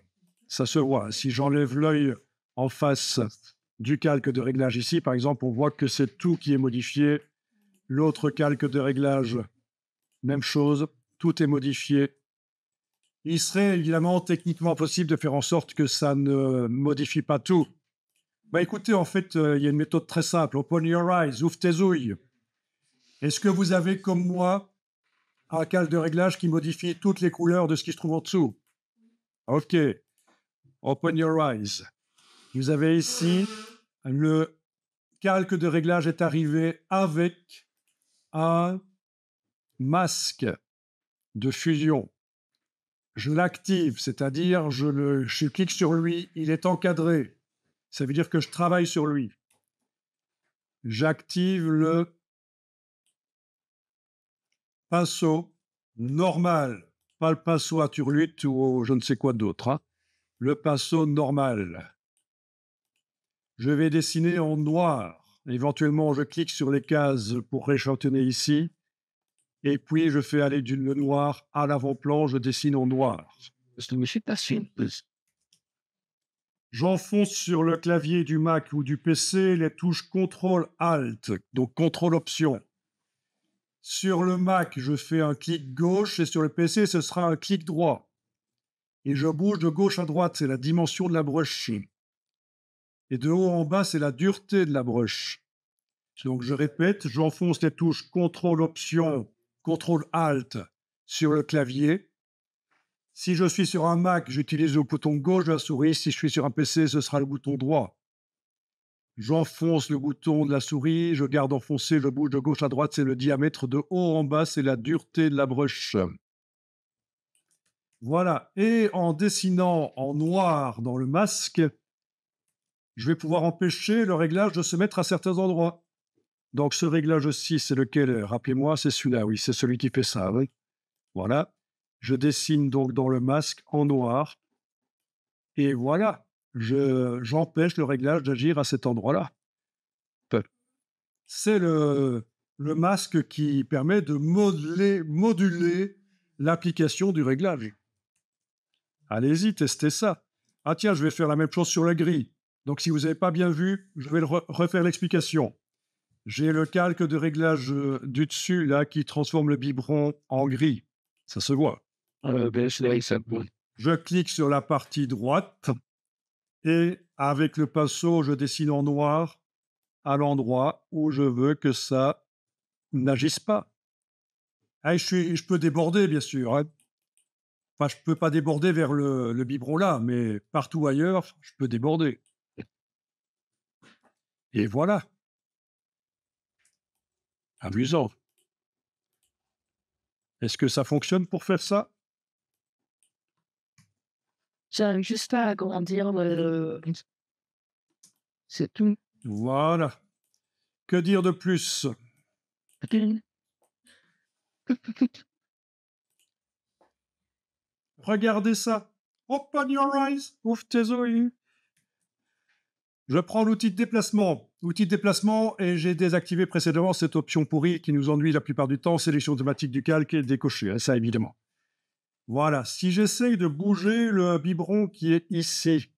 Ça se voit. Si j'enlève l'œil en face du calque de réglage ici, par exemple, on voit que c'est tout qui est modifié. L'autre calque de réglage, même chose, tout est modifié. Il serait évidemment techniquement possible de faire en sorte que ça ne modifie pas tout. Bah écoutez, en fait, il y a une méthode très simple. Open your eyes, ouvre tes ouilles. Est-ce que vous avez, comme moi, un calque de réglage qui modifie toutes les couleurs de ce qui se trouve en dessous? OK. Open your eyes. Vous avez ici, le calque de réglage est arrivé avec un masque de fusion. Je l'active, c'est-à-dire je clique sur lui, il est encadré. Ça veut dire que je travaille sur lui. J'active le pinceau normal, pas le pinceau à turlute ou je ne sais quoi d'autre. Hein. Le pinceau normal. Je vais dessiner en noir. Éventuellement, je clique sur les cases pour réchantonner ici. Et puis, je fais aller le noir à l'avant-plan, je dessine en noir. J'enfonce sur le clavier du Mac ou du PC les touches CTRL-ALT, donc CTRL-Option. Sur le Mac, je fais un clic gauche et sur le PC, ce sera un clic droit. Et je bouge de gauche à droite, c'est la dimension de la brush. Et de haut en bas, c'est la dureté de la brush. Donc, je répète, j'enfonce les touches CTRL-Option, CTRL-ALT sur le clavier. Si je suis sur un Mac, j'utilise le bouton gauche de la souris. Si je suis sur un PC, ce sera le bouton droit. J'enfonce le bouton de la souris, je garde enfoncé, je bouge de gauche à droite, c'est le diamètre. De haut en bas, c'est la dureté de la brush. Voilà. Et en dessinant en noir dans le masque, je vais pouvoir empêcher le réglage de se mettre à certains endroits. Donc, ce réglage-ci, c'est lequel? Rappelez-moi, c'est celui-là, oui, c'est celui qui fait ça, oui. Voilà. Je dessine donc dans le masque en noir. Et voilà, j'empêche le réglage d'agir à cet endroit-là. C'est le masque qui permet de moduler l'application du réglage. Allez-y, testez ça. Ah tiens, je vais faire la même chose sur le gris. Donc si vous n'avez pas bien vu, je vais refaire l'explication. J'ai le calque de réglage du dessus, là, qui transforme le biberon en gris. Ça se voit. Je clique sur la partie droite et avec le pinceau, je dessine en noir à l'endroit où je veux que ça n'agisse pas. Ah, je peux déborder, bien sûr. Hein. Enfin, je ne peux pas déborder vers le biberon là, mais partout ailleurs, je peux déborder. Et voilà. Amusant. Est-ce que ça fonctionne pour faire ça? J'arrive juste à agrandir c'est tout. Voilà. Que dire de plus? Regardez ça. Open your eyes. Ouvre tes yeux. Je prends l'outil de déplacement. Outil de déplacement, et j'ai désactivé précédemment cette option pourrie qui nous ennuie la plupart du temps, sélection automatique du calque et décoché, ça évidemment. Voilà, si j'essaye de bouger le biberon qui est ici.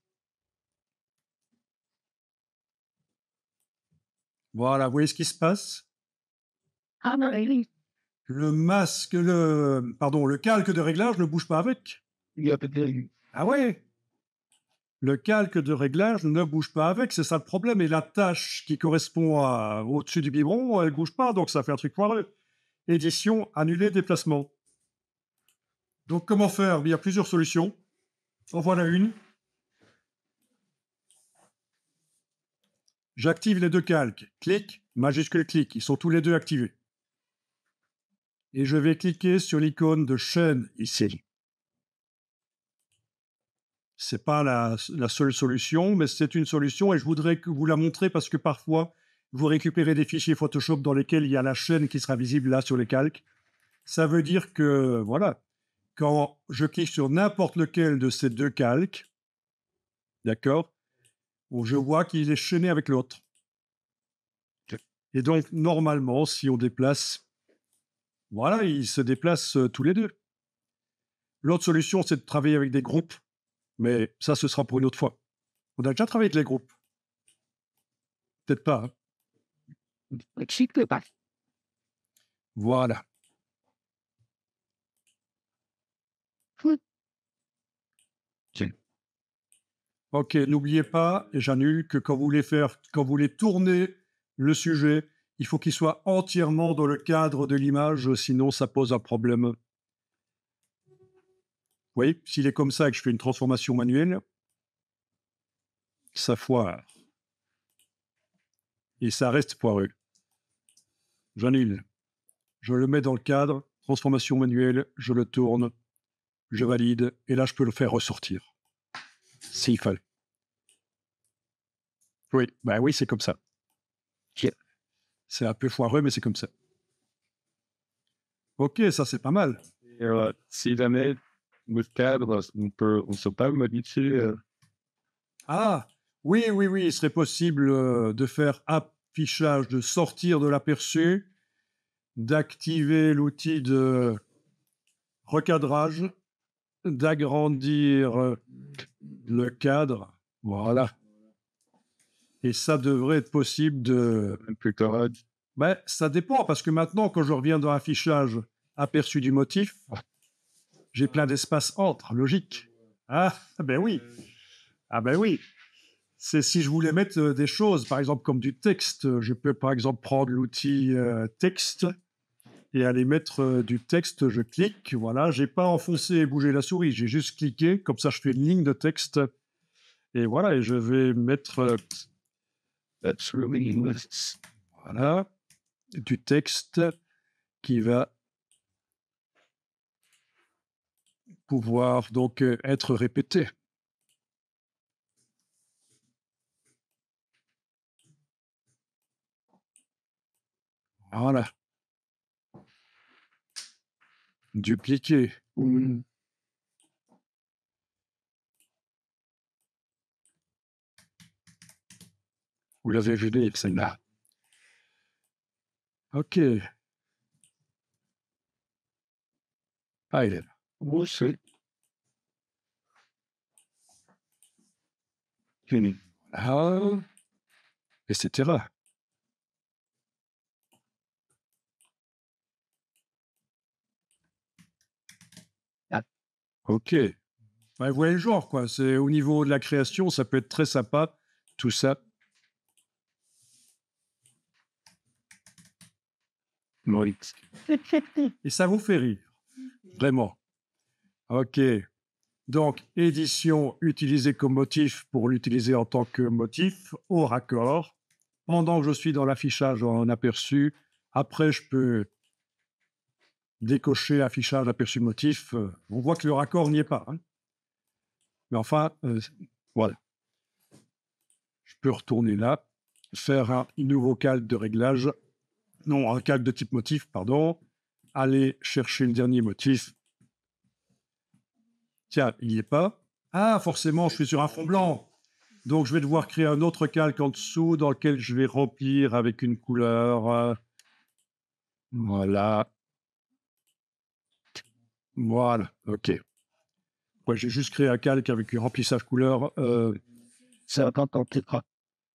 Voilà, vous voyez ce qui se passe? Ah non, oui. Le masque, le calque de réglage ne bouge pas avec. Ah ouais? le calque de réglage ne bouge pas avec, c'est ça le problème. Et la tâche qui correspond au-dessus du biberon, elle ne bouge pas, donc ça fait un truc foireux. Édition, annuler déplacement. Donc comment faire? Il y a plusieurs solutions. En voilà une. J'active les deux calques. Clic, majuscule clic. Ils sont tous les deux activés. Et je vais cliquer sur l'icône de chaîne ici. Ce n'est pas la seule solution, mais c'est une solution et je voudrais vous la montrer parce que parfois, vous récupérez des fichiers Photoshop dans lesquels il y a la chaîne qui sera visible là sur les calques. Ça veut dire que, voilà, quand je clique sur n'importe lequel de ces deux calques, d'accord, je vois qu'il est chaîné avec l'autre. Et donc, normalement, si on déplace, voilà, ils se déplacent tous les deux. L'autre solution, c'est de travailler avec des groupes, mais ça, ce sera pour une autre fois. On a déjà travaillé avec les groupes. Peut-être pas. Hein. Voilà. Ok, n'oubliez pas, et j'annule, que quand vous voulez tourner le sujet, il faut qu'il soit entièrement dans le cadre de l'image, sinon ça pose un problème. Vous voyez, s'il est comme ça et que je fais une transformation manuelle, ça foire. Et ça reste poireux. J'annule. Je le mets dans le cadre, transformation manuelle, je le tourne, je valide, et là je peux le faire ressortir. S'il fallait. Oui, bah oui, c'est comme ça. C'est un peu foireux, mais c'est comme ça. Ok, ça c'est pas mal. Et, si jamais le cadre, on ne peut pas le modifier. Ah, oui, il serait possible de faire affichage, de sortir de l'aperçu, d'activer l'outil de recadrage, d'agrandir le cadre, voilà. Et ça devrait être possible de... Plus correct. Ben, ça dépend, parce que maintenant, quand je reviens dans affichage aperçu du motif, j'ai plein d'espace entre, logique. Ah, ben oui. Ah ben oui. C'est si je voulais mettre des choses, par exemple comme du texte, je peux par exemple prendre l'outil texte et aller mettre du texte, je clique, voilà, j'ai pas enfoncé et bougé la souris, j'ai juste cliqué, comme ça je fais une ligne de texte, et voilà, et je vais mettre, voilà, du texte qui va pouvoir donc être répété. Voilà. Dupliquer. Vous l'avez vu, celle-là. Ok. Ah, il est là. Oui, c'est. Ah, etc. Ok. Ouais, vous voyez le genre, quoi. C'est au niveau de la création, ça peut être très sympa, tout ça. Maurice. Et ça vous fait rire. Vraiment. Ok. Donc, édition utilisée comme motif pour l'utiliser en tant que motif au raccord. Pendant que je suis dans l'affichage en aperçu, après, je peux décocher affichage aperçu motif. On voit que le raccord n'y est pas. Hein. Mais enfin, voilà. Je peux retourner là, faire un nouveau calque de réglage. Non, un calque de type motif, pardon. Aller chercher le dernier motif. Tiens, il n'y est pas. Ah, forcément, je suis sur un fond blanc. Donc, je vais devoir créer un autre calque en dessous dans lequel je vais remplir avec une couleur. Voilà. Voilà, ok. Ouais, j'ai juste créé un calque avec un remplissage couleur. Ça va pas tenter.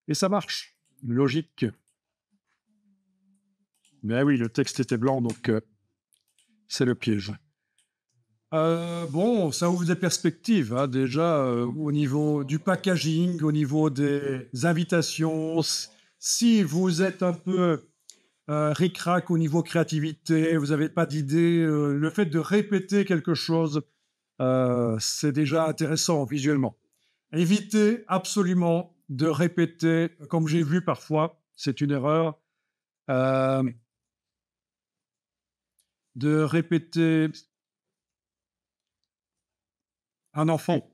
Et ça marche. Logique. Mais oui, le texte était blanc, donc c'est le piège. Bon, ça ouvre des perspectives, hein, déjà, au niveau du packaging, au niveau des invitations. Si vous êtes un peu ric-rac au niveau créativité, vous n'avez pas d'idée, le fait de répéter quelque chose, c'est déjà intéressant visuellement. Évitez absolument de répéter, comme j'ai vu parfois, c'est une erreur, euh, de répéter un enfant.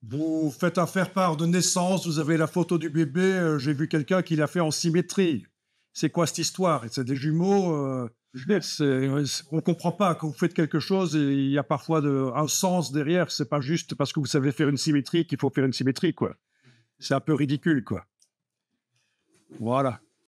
Vous faites un faire-part de naissance, vous avez la photo du bébé, j'ai vu quelqu'un qui l'a fait en symétrie. C'est quoi cette histoire? C'est des jumeaux, on ne comprend pas. Quand vous faites quelque chose, il y a parfois un sens derrière. C'est pas juste parce que vous savez faire une symétrie qu'il faut faire une symétrie, quoi. C'est un peu ridicule, quoi. Voilà.